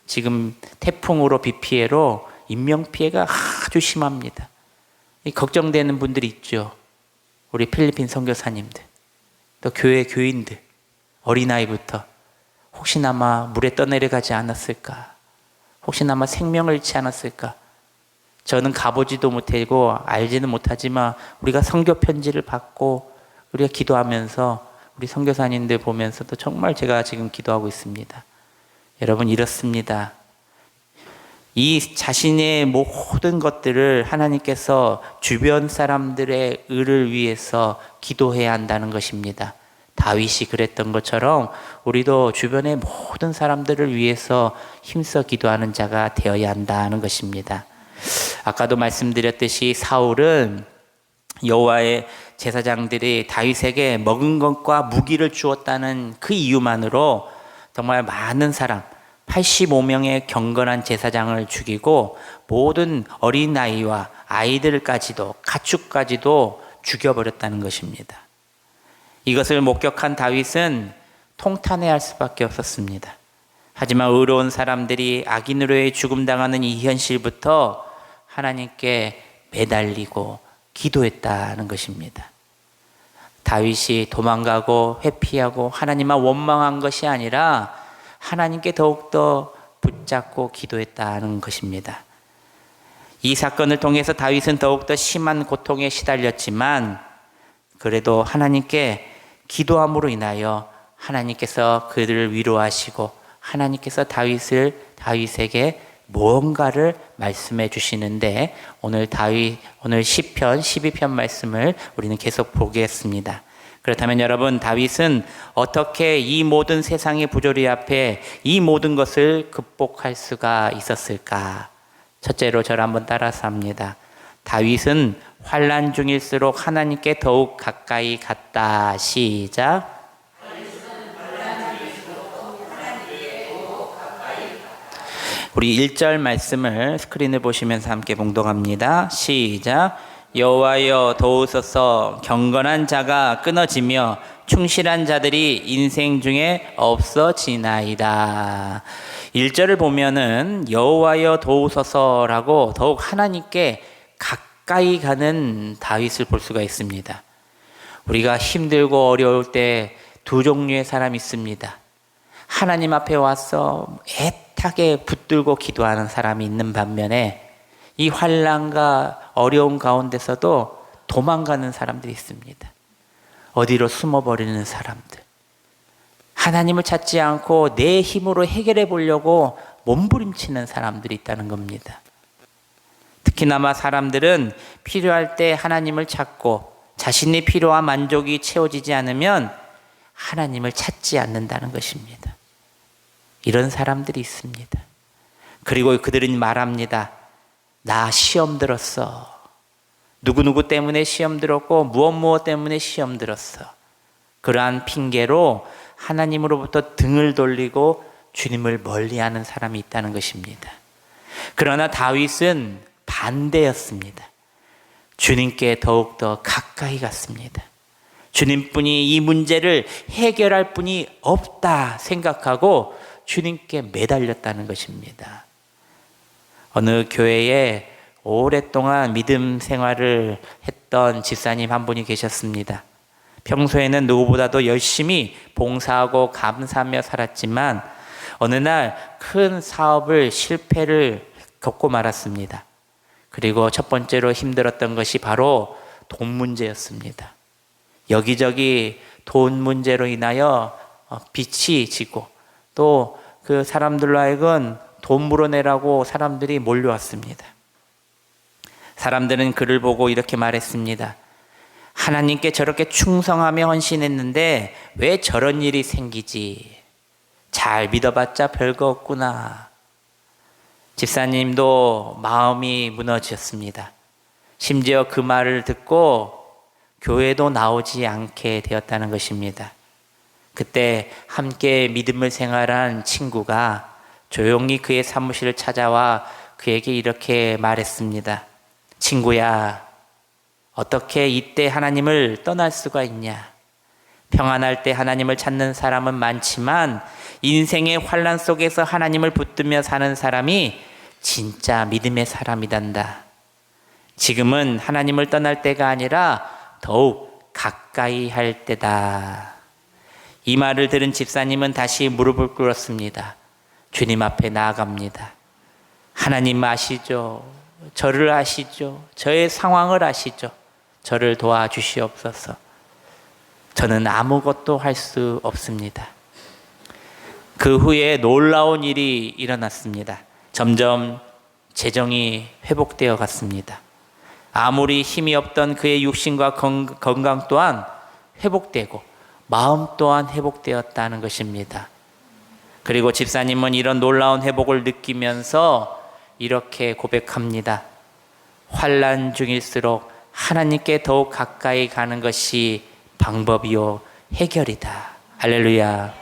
지금 태풍으로 비 피해로 인명피해가 아주 심합니다. 걱정되는 분들이 있죠. 우리 필리핀 선교사님들, 또 교회 교인들, 어린아이부터 혹시나마 물에 떠내려가지 않았을까? 혹시나마 생명을 잃지 않았을까? 저는 가보지도 못하고 알지는 못하지만 우리가 선교 편지를 받고 우리가 기도하면서 우리 선교사님들 보면서도 정말 제가 지금 기도하고 있습니다. 여러분, 이렇습니다. 이 자신의 모든 것들을 하나님께서 주변 사람들의 의를 위해서 기도해야 한다는 것입니다. 다윗이 그랬던 것처럼 우리도 주변의 모든 사람들을 위해서 힘써 기도하는 자가 되어야 한다는 것입니다. 아까도 말씀드렸듯이 사울은 여호와의 제사장들이 다윗에게 먹은 것과 무기를 주었다는 그 이유만으로 정말 많은 사람 85명의 경건한 제사장을 죽이고 모든 어린아이와 아이들까지도 가축까지도 죽여버렸다는 것입니다. 이것을 목격한 다윗은 통탄해할 수밖에 없었습니다. 하지만 의로운 사람들이 악인으로 의 죽음당하는 이 현실부터 하나님께 매달리고 기도했다는 것입니다. 다윗이 도망가고 회피하고 하나님만 원망한 것이 아니라 하나님께 더욱더 붙잡고 기도했다는 것입니다. 이 사건을 통해서 다윗은 더욱더 심한 고통에 시달렸지만 그래도 하나님께 기도함으로 인하여 하나님께서 그들을 위로하시고 하나님께서 다윗에게 무언가를 말씀해 주시는데 오늘 시편 12편 말씀을 우리는 계속 보겠습니다. 그렇다면 여러분, 다윗은 어떻게 이 모든 세상의 부조리 앞에 이 모든 것을 극복할 수가 있었을까? 첫째로 저를 한번 따라서 합니다. 다윗은 환난 중일수록 하나님께 더욱 가까이 갔다. 시작. 우리 1절 말씀을 스크린을 보시면서 함께 봉독합니다. 시작. 여호와여 도우소서. 경건한 자가 끊어지며 충실한 자들이 인생 중에 없어지나이다. 1절을 보면은 여호와여 도우소서라고 더욱 하나님께 가까이 가는 다윗을 볼 수가 있습니다. 우리가 힘들고 어려울 때 두 종류의 사람이 있습니다. 하나님 앞에 와서 애타게 붙들고 기도하는 사람이 있는 반면에 이 환난과 어려움 가운데서도 도망가는 사람들이 있습니다. 어디로 숨어버리는 사람들. 하나님을 찾지 않고 내 힘으로 해결해 보려고 몸부림치는 사람들이 있다는 겁니다. 특히나마 사람들은 필요할 때 하나님을 찾고 자신의 필요와 만족이 채워지지 않으면 하나님을 찾지 않는다는 것입니다. 이런 사람들이 있습니다. 그리고 그들은 말합니다. 나 시험 들었어. 누구누구 때문에 시험 들었고 무엇 때문에 시험 들었어. 그러한 핑계로 하나님으로부터 등을 돌리고 주님을 멀리하는 사람이 있다는 것입니다. 그러나 다윗은 반대였습니다. 주님께 더욱더 가까이 갔습니다. 주님뿐이 이 문제를 해결할 분이 없다 생각하고 주님께 매달렸다는 것입니다. 어느 교회에 오랫동안 믿음 생활을 했던 집사님 한 분이 계셨습니다. 평소에는 누구보다도 열심히 봉사하고 감사하며 살았지만 어느 날 큰 사업을 실패를 겪고 말았습니다. 그리고 첫 번째로 힘들었던 것이 바로 돈 문제였습니다. 여기저기 돈 문제로 인하여 빚이 지고 또 그 사람들로 하여금 돈 물어내라고 사람들이 몰려왔습니다. 사람들은 그를 보고 이렇게 말했습니다. 하나님께 저렇게 충성하며 헌신했는데 왜 저런 일이 생기지? 잘 믿어봤자 별거 없구나. 집사님도 마음이 무너졌습니다. 심지어 그 말을 듣고 교회도 나오지 않게 되었다는 것입니다. 그때 함께 믿음을 생활한 친구가 조용히 그의 사무실을 찾아와 그에게 이렇게 말했습니다. 친구야, 어떻게 이때 하나님을 떠날 수가 있냐? 평안할 때 하나님을 찾는 사람은 많지만 인생의 환난 속에서 하나님을 붙들며 사는 사람이 진짜 믿음의 사람이단다. 지금은 하나님을 떠날 때가 아니라 더욱 가까이 할 때다. 이 말을 들은 집사님은 다시 무릎을 꿇었습니다. 주님 앞에 나아갑니다. 하나님 아시죠? 저를 아시죠? 저의 상황을 아시죠? 저를 도와주시옵소서. 저는 아무것도 할 수 없습니다. 그 후에 놀라운 일이 일어났습니다. 점점 재정이 회복되어 갔습니다. 아무리 힘이 없던 그의 육신과 건강 또한 회복되고 마음 또한 회복되었다는 것입니다. 그리고 집사님은 이런 놀라운 회복을 느끼면서 이렇게 고백합니다. 환난 중일수록 하나님께 더욱 가까이 가는 것이 방법이요 해결이다. 할렐루야.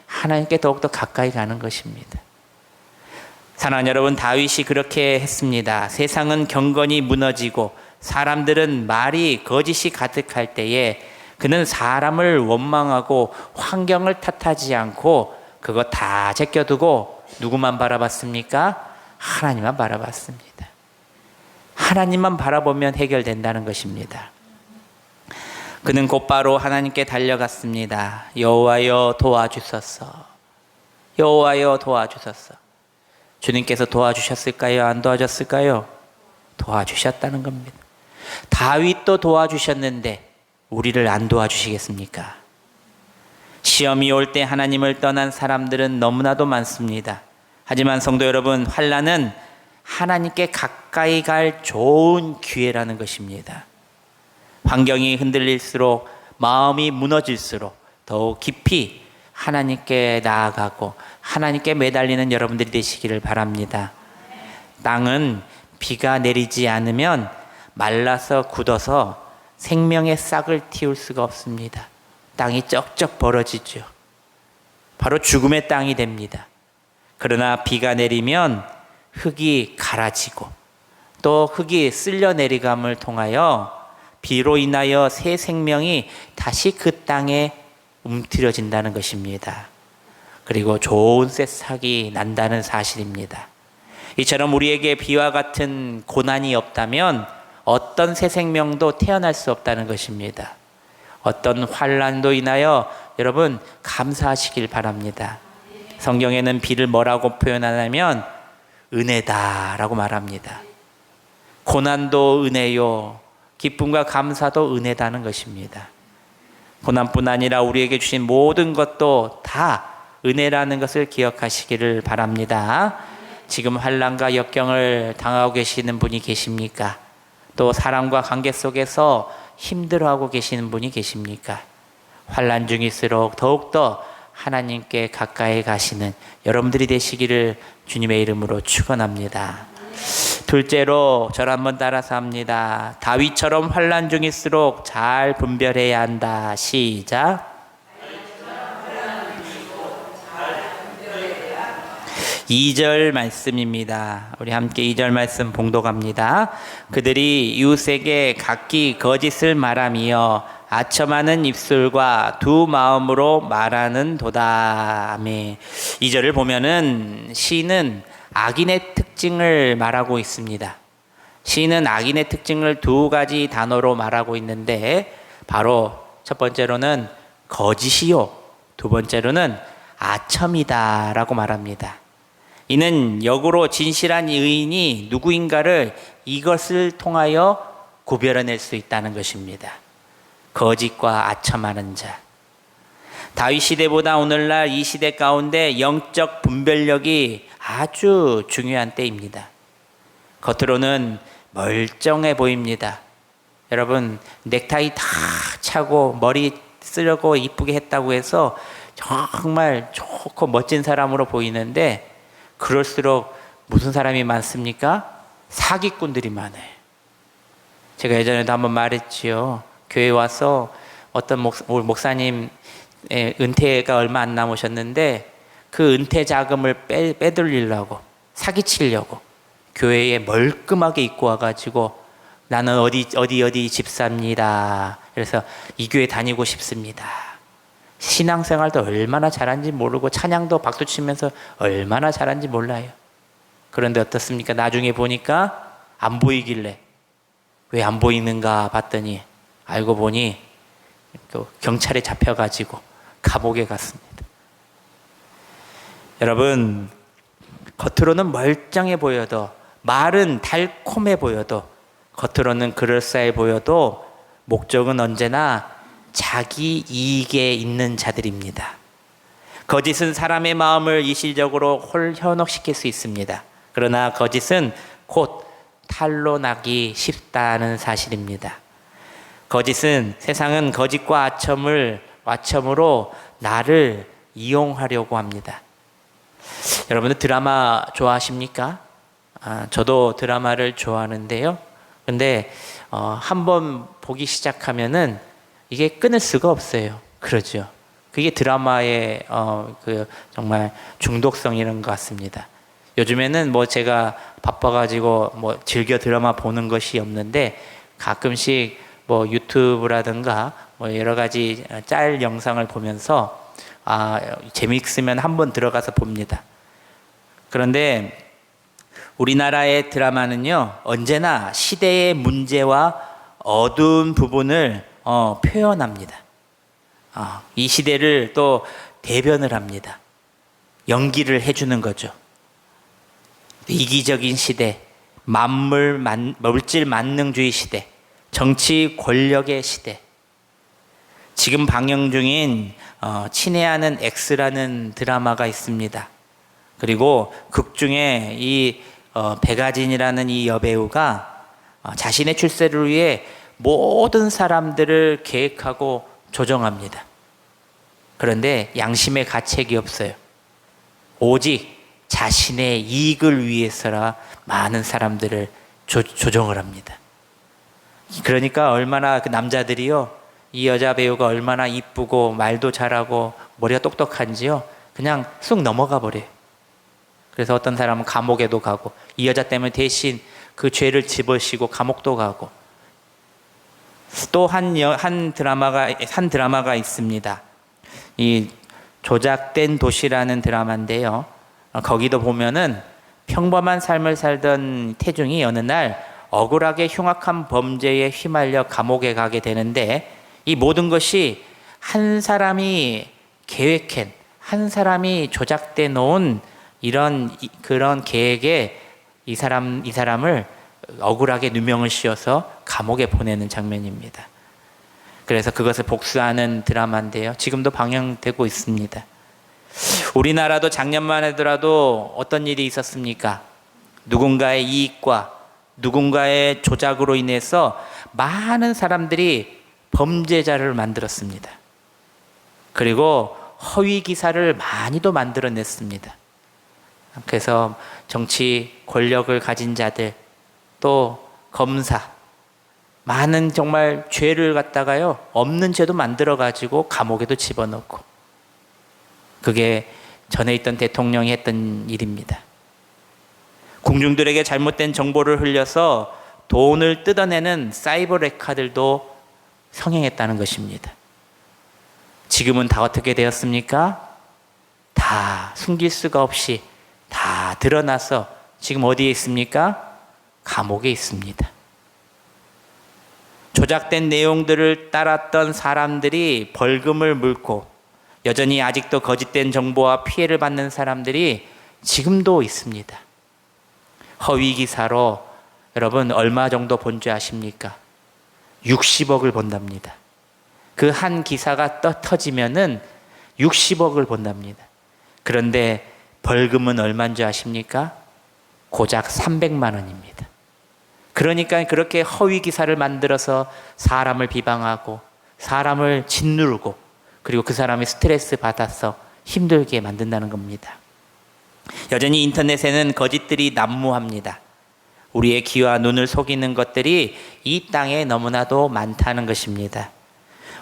하나님께 더욱더 가까이 가는 것입니다. 사랑하는 여러분, 다윗이 그렇게 했습니다. 세상은 경건이 무너지고 사람들은 말이 거짓이 가득할 때에 그는 사람을 원망하고 환경을 탓하지 않고 그거 다 제껴두고 누구만 바라봤습니까? 하나님만 바라봤습니다. 하나님만 바라보면 해결된다는 것입니다. 그는 곧바로 하나님께 달려갔습니다. 여호와여 도와주소서. 여호와여 도와주소서. 주님께서 도와주셨을까요? 안 도와줬을까요? 도와주셨다는 겁니다. 다윗도 도와주셨는데 우리를 안 도와주시겠습니까? 시험이 올 때 하나님을 떠난 사람들은 너무나도 많습니다. 하지만 성도 여러분, 환난은 하나님께 가까이 갈 좋은 기회라는 것입니다. 환경이 흔들릴수록, 마음이 무너질수록 더욱 깊이 하나님께 나아가고 하나님께 매달리는 여러분들이 되시기를 바랍니다. 땅은 비가 내리지 않으면 말라서 굳어서 생명의 싹을 틔울 수가 없습니다. 땅이 쩍쩍 벌어지죠. 바로 죽음의 땅이 됩니다. 그러나 비가 내리면 흙이 갈아지고 또 흙이 쓸려 내려감을 통하여 비로 인하여 새 생명이 다시 그 땅에 움트려진다는 것입니다. 그리고 좋은 새싹이 난다는 사실입니다. 이처럼 우리에게 비와 같은 고난이 없다면 어떤 새 생명도 태어날 수 없다는 것입니다. 어떤 환난도 인하여 여러분 감사하시길 바랍니다. 성경에는 비를 뭐라고 표현하냐면 은혜다라고 말합니다. 고난도 은혜요, 기쁨과 감사도 은혜다는 것입니다. 고난뿐 아니라 우리에게 주신 모든 것도 다 은혜라는 것을 기억하시기를 바랍니다. 지금 환난과 역경을 당하고 계시는 분이 계십니까? 또 사람과 관계 속에서 힘들어하고 계시는 분이 계십니까? 환난 중일수록 더욱더 하나님께 가까이 가시는 여러분들이 되시기를 주님의 이름으로 축원합니다. 둘째로 저를 한번 따라서 합니다. 다윗처럼 환난 중일수록 잘 분별해야 한다. 시작. 2절 말씀입니다. 우리 함께 2절 말씀 봉독합니다. 그들이 이웃에게 각기 거짓을 말하며 아첨하는 입술과 두 마음으로 말하는 도다. 아멘. 2절을 보면은 시인은 악인의 특징을 말하고 있습니다. 시인은 악인의 특징을 두 가지 단어로 말하고 있는데 바로 첫 번째로는 거짓이요, 두 번째로는 아첨이다 라고 말합니다. 이는 역으로 진실한 의인이 누구인가를 이것을 통하여 구별해낼 수 있다는 것입니다. 거짓과 아첨하는 자. 다윗 시대보다 오늘날 이 시대 가운데 영적 분별력이 아주 중요한 때입니다. 겉으로는 멀쩡해 보입니다. 여러분, 넥타이 다 차고 머리 쓰려고 이쁘게 했다고 해서 정말 좋고 멋진 사람으로 보이는데 그럴수록 무슨 사람이 많습니까? 사기꾼들이 많아요. 제가 예전에도 한번 말했지요. 교회 와서 어떤 목사님 은퇴가 얼마 안 남으셨는데 그 은퇴 자금을 빼돌리려고, 사기치려고 교회에 멀끔하게 입고 와가지고 나는 어디 집사입니다. 그래서 이 교회 다니고 싶습니다. 신앙생활도 얼마나 잘하는지 모르고 찬양도 박수 치면서 얼마나 잘하는지 몰라요. 그런데 어떻습니까? 나중에 보니까 안 보이길래 왜 안 보이는가 봤더니 알고 보니 또 경찰에 잡혀가지고 감옥에 갔습니다. 여러분, 겉으로는 멀쩡해 보여도, 말은 달콤해 보여도, 겉으로는 그럴싸해 보여도 목적은 언제나 자기 이익에 있는 자들입니다. 거짓은 사람의 마음을 일시적으로 현혹시킬 수 있습니다. 그러나 거짓은 곧 탈로 나기 쉽다는 사실입니다. 거짓은, 세상은 거짓과 아첨으로 나를 이용하려고 합니다. 여러분들 드라마 좋아하십니까? 저도 드라마를 좋아하는데요. 근데 한번 보기 시작하면은 이게 끊을 수가 없어요. 그러죠. 그게 드라마의 정말 중독성이라는 것 같습니다. 요즘에는 뭐 제가 바빠가지고 뭐 즐겨 드라마 보는 것이 없는데 가끔씩 뭐 유튜브라든가 뭐 여러 가지 짤 영상을 보면서 재미있으면 한번 들어가서 봅니다. 그런데 우리나라의 드라마는요, 언제나 시대의 문제와 어두운 부분을 표현합니다. 이 시대를 또 대변을 합니다. 연기를 해주는 거죠. 이기적인 시대, 물질 만능주의 시대, 정치 권력의 시대. 지금 방영 중인 친애하는 X라는 드라마가 있습니다. 그리고 극 중에 이 백아진이라는 이 여배우가 자신의 출세를 위해 모든 사람들을 계획하고 조정합니다. 그런데 양심의 가책이 없어요. 오직 자신의 이익을 위해서라 많은 사람들을 조정을 합니다. 그러니까 얼마나 그 남자들이요, 이 여자 배우가 얼마나 이쁘고 말도 잘하고 머리가 똑똑한지요, 그냥 쑥 넘어가 버려요. 그래서 어떤 사람은 감옥에도 가고, 이 여자 때문에 대신 그 죄를 집어시고 감옥도 가고. 또 한 드라마가 있습니다. 이 조작된 도시라는 드라마인데요, 거기도 보면은 평범한 삶을 살던 태중이 어느 날 억울하게 흉악한 범죄에 휘말려 감옥에 가게 되는데, 이 모든 것이 한 사람이 계획한, 한 사람이 조작돼 놓은 그런 계획에 이 사람을 억울하게 누명을 씌워서 감옥에 보내는 장면입니다. 그래서 그것을 복수하는 드라마인데요, 지금도 방영되고 있습니다. 우리나라도 작년만 하더라도 어떤 일이 있었습니까? 누군가의 이익과 누군가의 조작으로 인해서 많은 사람들이 범죄자를 만들었습니다. 그리고 허위 기사를 많이도 만들어냈습니다. 그래서 정치 권력을 가진 자들, 또 검사, 많은 정말 죄를 갖다가요, 없는 죄도 만들어 가지고 감옥에도 집어넣고, 그게 전에 있던 대통령이 했던 일입니다. 공중들에게 잘못된 정보를 흘려서 돈을 뜯어내는 사이버 레카들도 성행했다는 것입니다. 지금은 다 어떻게 되었습니까? 다 숨길 수가 없이 다 드러나서 지금 어디에 있습니까? 감옥에 있습니다. 조작된 내용들을 따랐던 사람들이 벌금을 물고, 여전히 아직도 거짓된 정보와 피해를 받는 사람들이 지금도 있습니다. 허위 기사로 여러분 얼마 정도 본 줄 아십니까? 60억을 번답니다. 그 한 기사가 터지면은 60억을 번답니다. 그런데 벌금은 얼마인 줄 아십니까? 고작 300만 원입니다. 그러니까 그렇게 허위 기사를 만들어서 사람을 비방하고 사람을 짓누르고, 그리고 그 사람이 스트레스 받아서 힘들게 만든다는 겁니다. 여전히 인터넷에는 거짓들이 난무합니다. 우리의 귀와 눈을 속이는 것들이 이 땅에 너무나도 많다는 것입니다.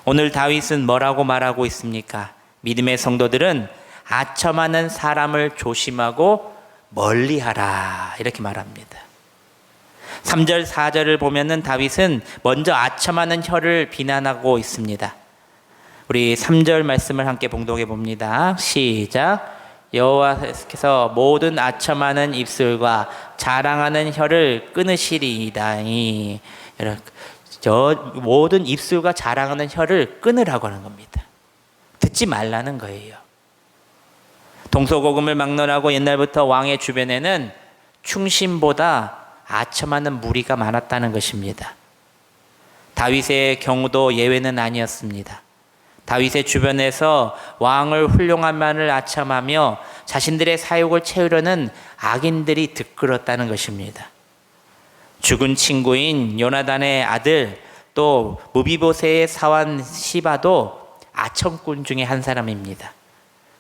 오늘 다윗은 뭐라고 말하고 있습니까? 믿음의 성도들은 아첨하는 사람을 조심하고 멀리하라, 이렇게 말합니다. 3절 4절을 보면은 다윗은 먼저 아첨하는 혀를 비난하고 있습니다. 우리 3절 말씀을 함께 봉독해 봅니다. 시작. 여호와께서 모든 아첨하는 입술과 자랑하는 혀를 끊으시리이다니. 모든 입술과 자랑하는 혀를 끊으라고 하는 겁니다. 듣지 말라는 거예요. 동서고금을 막론하고 옛날부터 왕의 주변에는 충신보다 아첨하는 무리가 많았다는 것입니다. 다윗의 경우도 예외는 아니었습니다. 다윗의 주변에서 왕을 훌륭한만을 아첨하며 자신들의 사욕을 채우려는 악인들이 들끓었다는 것입니다. 죽은 친구인 요나단의 아들, 또 무비보셋의 사환 시바도 아첨꾼 중에 한 사람입니다.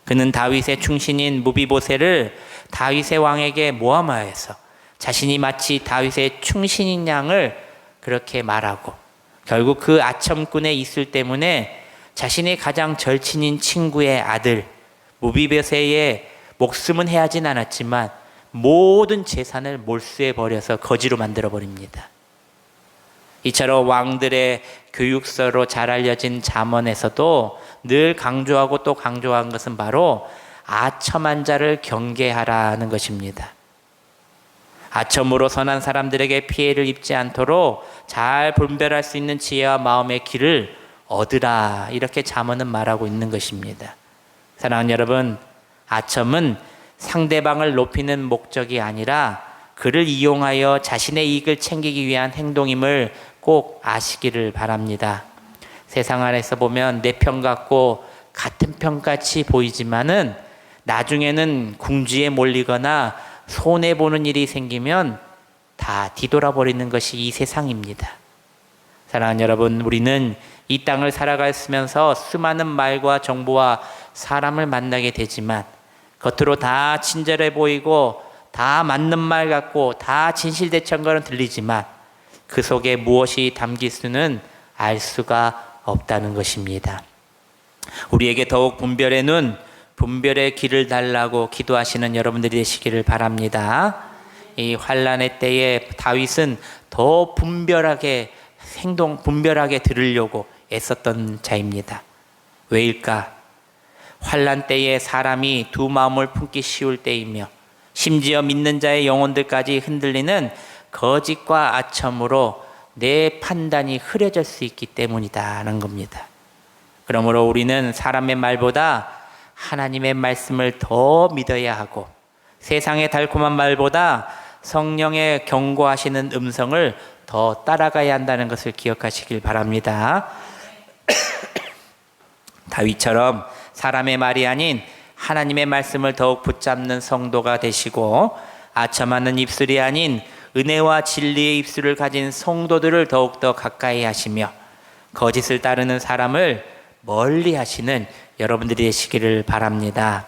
그는 다윗의 충신인 무비보셋을 다윗의 왕에게 모함하여서 자신이 마치 다윗의 충신인 양을 그렇게 말하고, 결국 그 아첨꾼의 이술 때문에 자신의 가장 절친인 친구의 아들 무비보셋의 목숨은 해하진 않았지만 모든 재산을 몰수해 버려서 거지로 만들어 버립니다. 이처럼 왕들의 교육서로 잘 알려진 잠언에서도 늘 강조하고 또 강조한 것은 바로 아첨한 자를 경계하라는 것입니다. 아첨으로 선한 사람들에게 피해를 입지 않도록 잘 분별할 수 있는 지혜와 마음의 길을 얻으라, 이렇게 잠언은 말하고 있는 것입니다. 사랑하는 여러분, 아첨은 상대방을 높이는 목적이 아니라 그를 이용하여 자신의 이익을 챙기기 위한 행동임을 꼭 아시기를 바랍니다. 세상 안에서 보면 내 편 같고 같은 편같이 보이지만은 나중에는 궁지에 몰리거나 손해보는 일이 생기면 다 뒤돌아버리는 것이 이 세상입니다. 사랑하는 여러분, 우리는 이 땅을 살아가면서 수많은 말과 정보와 사람을 만나게 되지만 겉으로 다 친절해 보이고 다 맞는 말 같고 다 진실되처럼 거는 들리지만 그 속에 무엇이 담길 수는 알 수가 없다는 것입니다. 우리에게 더욱 분별의 눈, 분별의 길을 달라고 기도하시는 여러분들이 되시기를 바랍니다. 이 환난의 때에 다윗은 더 분별하게 분별하게 들으려고 애썼던 자입니다. 왜일까? 환난 때에 사람이 두 마음을 품기 쉬울 때이며 심지어 믿는 자의 영혼들까지 흔들리는 거짓과 아첨으로 내 판단이 흐려질 수 있기 때문이다라는 겁니다. 그러므로 우리는 사람의 말보다 하나님의 말씀을 더 믿어야 하고 세상의 달콤한 말보다 성령의 경고하시는 음성을 더 따라가야 한다는 것을 기억하시길 바랍니다. 다윗처럼 사람의 말이 아닌 하나님의 말씀을 더욱 붙잡는 성도가 되시고 아첨하는 입술이 아닌 은혜와 진리의 입술을 가진 성도들을 더욱더 가까이 하시며 거짓을 따르는 사람을 멀리 하시는 여러분들이 되시기를 바랍니다.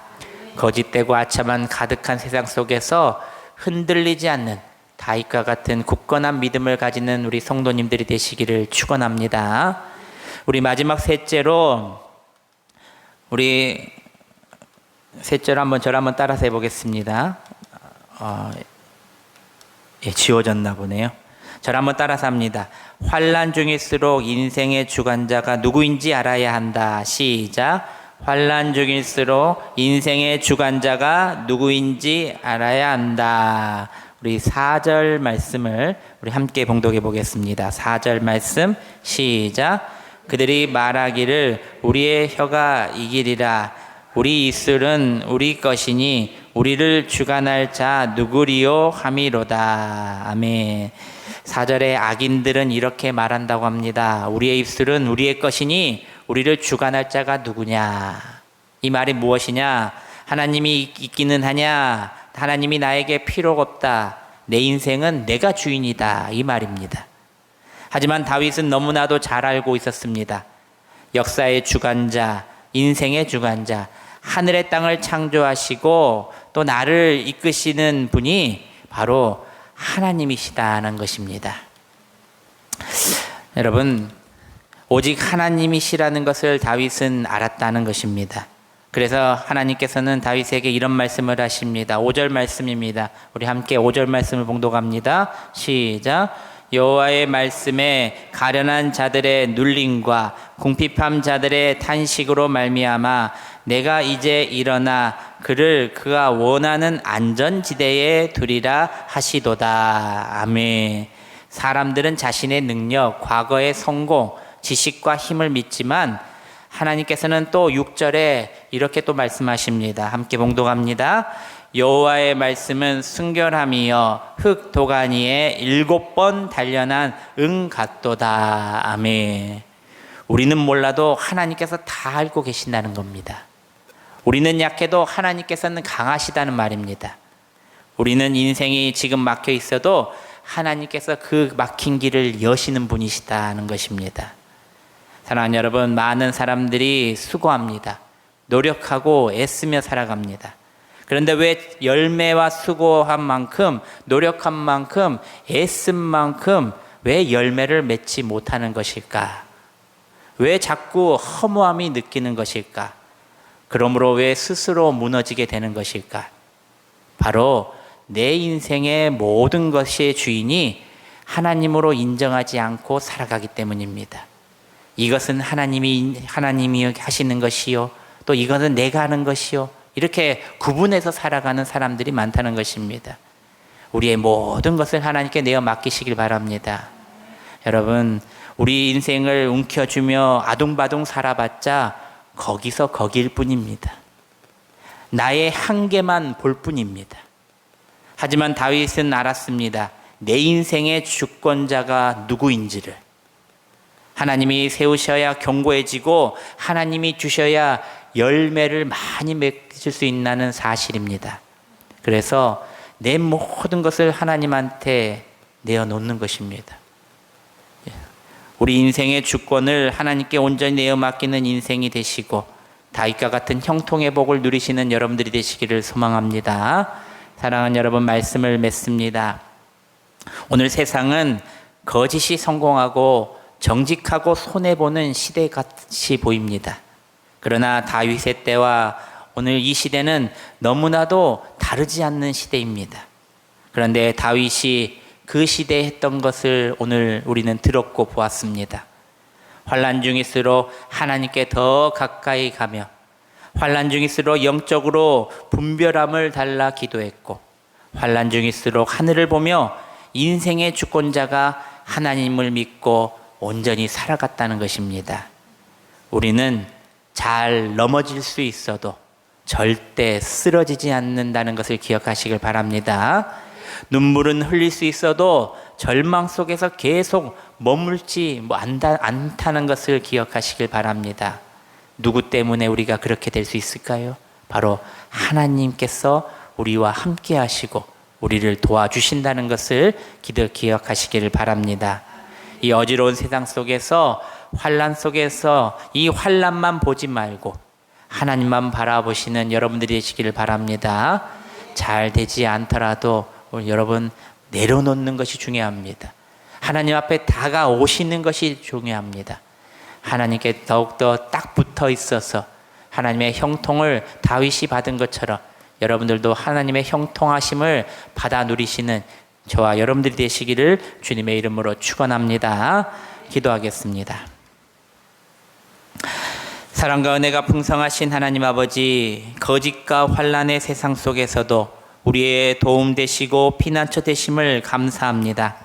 거짓되고 아첨한 가득한 세상 속에서 흔들리지 않는 다윗과 같은 굳건한 믿음을 가지는 우리 성도님들이 되시기를 축원합니다. 우리 마지막 셋째로 한번 저를 한번 따라서 해보겠습니다. 지워졌나 보네요. 저를 한번 따라서 합니다. 환난 중일수록 인생의 주관자가 누구인지 알아야 한다. 시작. 환난 중일수록 인생의 주관자가 누구인지 알아야 한다. 우리 4절 말씀을 우리 함께 봉독해 보겠습니다. 4절 말씀 시작. 그들이 말하기를 우리의 혀가 이기리라. 우리 입술은 우리 것이니 우리를 주관할 자 누구리요 함이로다. 아멘. 4절에 악인들은 이렇게 말한다고 합니다. 우리의 입술은 우리의 것이니 우리를 주관할 자가 누구냐. 이 말이 무엇이냐? 하나님이 있기는 하냐? 하나님이 나에게 필요가 없다. 내 인생은 내가 주인이다. 이 말입니다. 하지만 다윗은 너무나도 잘 알고 있었습니다. 역사의 주관자, 인생의 주관자, 하늘의 땅을 창조하시고 또 나를 이끄시는 분이 바로 하나님이시다는 것입니다. 여러분, 오직 하나님이시라는 것을 다윗은 알았다는 것입니다. 그래서 하나님께서는 다윗에게 이런 말씀을 하십니다. 5절 말씀입니다. 우리 함께 5절 말씀을 봉독합니다. 시작. 여호와의 말씀에 가련한 자들의 눌림과 궁핍함 자들의 탄식으로 말미암아 내가 이제 일어나 그를 그가 원하는 안전지대에 두리라 하시도다. 아멘. 사람들은 자신의 능력, 과거의 성공, 지식과 힘을 믿지만 하나님께서는 또 6절에 이렇게 또 말씀하십니다. 함께 봉독합니다. 여호와의 말씀은 순결함이여 흙 도가니에 7번 단련한 응 같도다. 아멘. 우리는 몰라도 하나님께서 다 알고 계신다는 겁니다. 우리는 약해도 하나님께서는 강하시다는 말입니다. 우리는 인생이 지금 막혀 있어도 하나님께서 그 막힌 길을 여시는 분이시다는 것입니다. 사랑하는 여러분, 많은 사람들이 수고합니다. 노력하고 애쓰며 살아갑니다. 그런데 왜 열매와 수고한 만큼, 노력한 만큼, 애쓴 만큼 왜 열매를 맺지 못하는 것일까? 왜 자꾸 허무함이 느끼는 것일까? 그러므로 왜 스스로 무너지게 되는 것일까? 바로 내 인생의 모든 것의 주인이 하나님으로 인정하지 않고 살아가기 때문입니다. 이것은 하나님이 하시는 것이요, 또 이것은 내가 하는 것이요, 이렇게 구분해서 살아가는 사람들이 많다는 것입니다. 우리의 모든 것을 하나님께 내어 맡기시길 바랍니다. 여러분, 우리 인생을 움켜쥐며 아둥바둥 살아봤자 거기서 거기일 뿐입니다. 나의 한계만 볼 뿐입니다. 하지만 다윗은 알았습니다. 내 인생의 주권자가 누구인지를. 하나님이 세우셔야 견고해지고 하나님이 주셔야 열매를 많이 맺을 수 있다는 사실입니다. 그래서 내 모든 것을 하나님한테 내어놓는 것입니다. 우리 인생의 주권을 하나님께 온전히 내어 맡기는 인생이 되시고 다윗과 같은 형통의 복을 누리시는 여러분들이 되시기를 소망합니다. 사랑하는 여러분, 말씀을 맺습니다. 오늘 세상은 거짓이 성공하고 정직하고 손해보는 시대같이 보입니다. 그러나 다윗의 때와 오늘 이 시대는 너무나도 다르지 않는 시대입니다. 그런데 다윗이 그 시대에 했던 것을 오늘 우리는 들었고 보았습니다. 환난 중일수록 하나님께 더 가까이 가며 환난 중일수록 영적으로 분별함을 달라 기도했고, 환난 중일수록 하늘을 보며 인생의 주권자가 하나님을 믿고 온전히 살아갔다는 것입니다. 우리는 잘 넘어질 수 있어도 절대 쓰러지지 않는다는 것을 기억하시길 바랍니다. 눈물은 흘릴 수 있어도 절망 속에서 계속 머물지 않다는 것을 기억하시길 바랍니다. 누구 때문에 우리가 그렇게 될 수 있을까요? 바로 하나님께서 우리와 함께 하시고 우리를 도와주신다는 것을 기억하시기를 바랍니다. 이 어지러운 세상 속에서, 환난 속에서 이 환난만 보지 말고 하나님만 바라보시는 여러분들이 되시기를 바랍니다. 잘 되지 않더라도 여러분, 내려놓는 것이 중요합니다. 하나님 앞에 다가오시는 것이 중요합니다. 하나님께 더욱더 딱 붙어 있어서 하나님의 형통을 다윗이 받은 것처럼 여러분들도 하나님의 형통하심을 받아 누리시는 저와 여러분들이 되시기를 주님의 이름으로 축원합니다. 기도하겠습니다. 사랑과 은혜가 풍성하신 하나님 아버지, 거짓과 환난의 세상 속에서도 우리의 도움 되시고 피난처 되심을 감사합니다.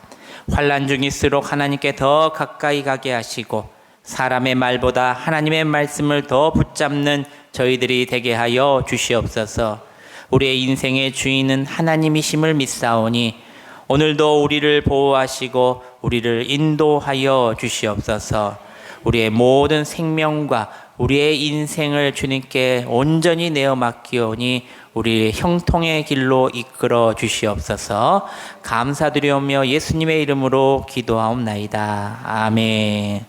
환난 중일수록 하나님께 더 가까이 가게 하시고 사람의 말보다 하나님의 말씀을 더 붙잡는 저희들이 되게 하여 주시옵소서. 우리의 인생의 주인은 하나님이심을 믿사오니 오늘도 우리를 보호하시고 우리를 인도하여 주시옵소서. 우리의 모든 생명과 우리의 인생을 주님께 온전히 내어 맡기오니 우리의 형통의 길로 이끌어 주시옵소서. 감사드리오며 예수님의 이름으로 기도하옵나이다. 아멘.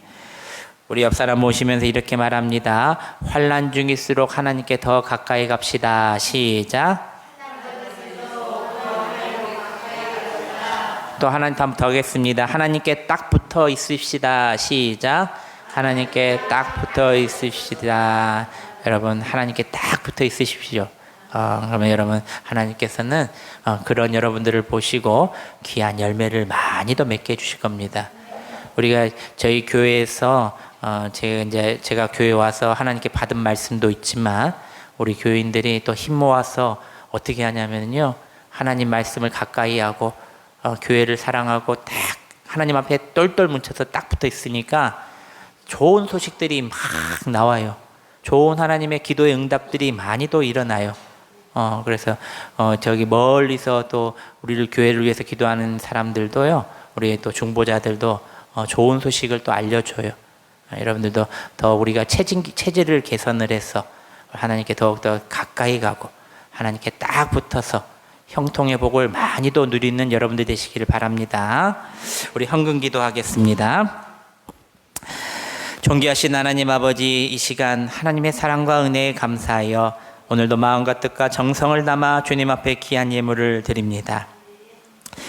우리 옆 사람 모시면서 이렇게 말합니다. 환난 중일수록 하나님께 더 가까이 갑시다. 시작. 또 하나님 더 하겠습니다. 하나님께 딱 붙어 있읍시다. 시작. 하나님께 딱 붙어 있읍시다. 여러분, 하나님께 딱 붙어 있으십시오. 그러면 여러분, 하나님께서는 그런 여러분들을 보시고 귀한 열매를 많이 더 맺게 해주실 겁니다. 우리가 저희 교회에서 제가 교회 와서 하나님께 받은 말씀도 있지만 우리 교인들이 또 힘 모아서 어떻게 하냐면요, 하나님 말씀을 가까이 하고 교회를 사랑하고 딱 하나님 앞에 똘똘 뭉쳐서 딱 붙어 있으니까 좋은 소식들이 막 나와요. 좋은 하나님의 기도의 응답들이 많이 또 일어나요. 그래서 저기 멀리서 또 우리를 교회를 위해서 기도하는 사람들도요, 우리 또 중보자들도 좋은 소식을 또 알려줘요. 여러분들도 더 우리가 체질을 개선을 해서 하나님께 더욱더 가까이 가고 하나님께 딱 붙어서 형통의 복을 많이 더 누리는 여러분들 되시기를 바랍니다. 우리 헌금 기도하겠습니다. 존귀하신 하나님 아버지, 이 시간 하나님의 사랑과 은혜에 감사하여 오늘도 마음과 뜻과 정성을 담아 주님 앞에 귀한 예물을 드립니다.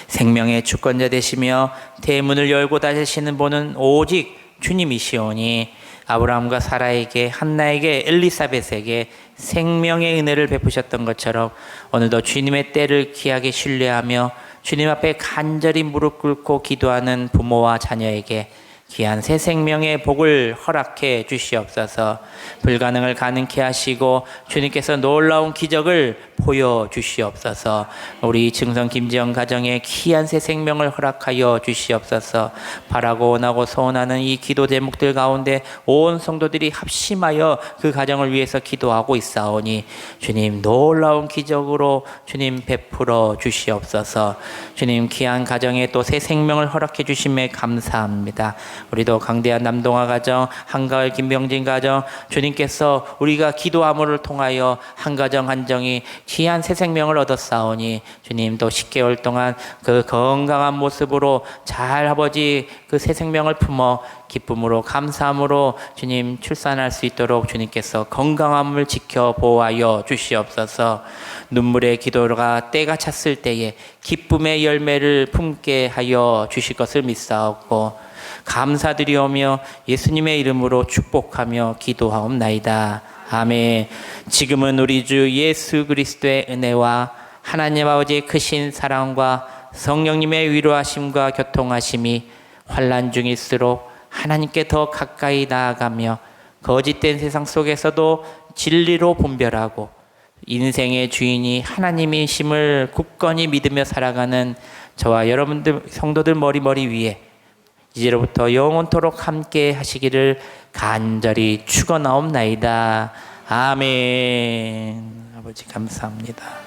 생명의 주권자 되시며 대문을 열고 닫으시는 분은 오직 주님이시오니 아브라함과 사라에게, 한나에게, 엘리사벳에게 생명의 은혜를 베푸셨던 것처럼 오늘도 주님의 때를 귀하게 신뢰하며 주님 앞에 간절히 무릎 꿇고 기도하는 부모와 자녀에게 귀한 새 생명의 복을 허락해 주시옵소서. 불가능을 가능케 하시고 주님께서 놀라운 기적을 보여주시옵소서. 우리 증성 김지영 가정에 귀한 새 생명을 허락하여 주시옵소서. 바라고 원하고 소원하는 이 기도 제목들 가운데 온 성도들이 합심하여 그 가정을 위해서 기도하고 있사오니 주님 놀라운 기적으로 주님 베풀어 주시옵소서. 주님 귀한 가정에 또 새 생명을 허락해 주심에 감사합니다. 우리도 강대한 남동아 가정, 한가을 김병진 가정, 주님께서 우리가 기도함을 통하여 한 가정 한정이 귀한 새 생명을 얻었사오니 주님 또 10개월 동안 그 건강한 모습으로 잘 아버지 그 새 생명을 품어 기쁨으로 감사함으로 주님 출산할 수 있도록 주님께서 건강함을 지켜 보호하여 주시옵소서. 눈물의 기도가 때가 찼을 때에 기쁨의 열매를 품게 하여 주실 것을 믿사옵고 감사드리오며 예수님의 이름으로 축복하며 기도하옵나이다. 아멘. 지금은 우리 주 예수 그리스도의 은혜와 하나님 아버지의 크신 사랑과 성령님의 위로하심과 교통하심이 환난 중일수록 하나님께 더 가까이 나아가며 거짓된 세상 속에서도 진리로 분별하고 인생의 주인이 하나님이심을 굳건히 믿으며 살아가는 저와 여러분들 성도들 머리 위에 이제로부터 영원토록 함께 하시기를 간절히 축원하옵나이다. 아멘. 아버지 감사합니다.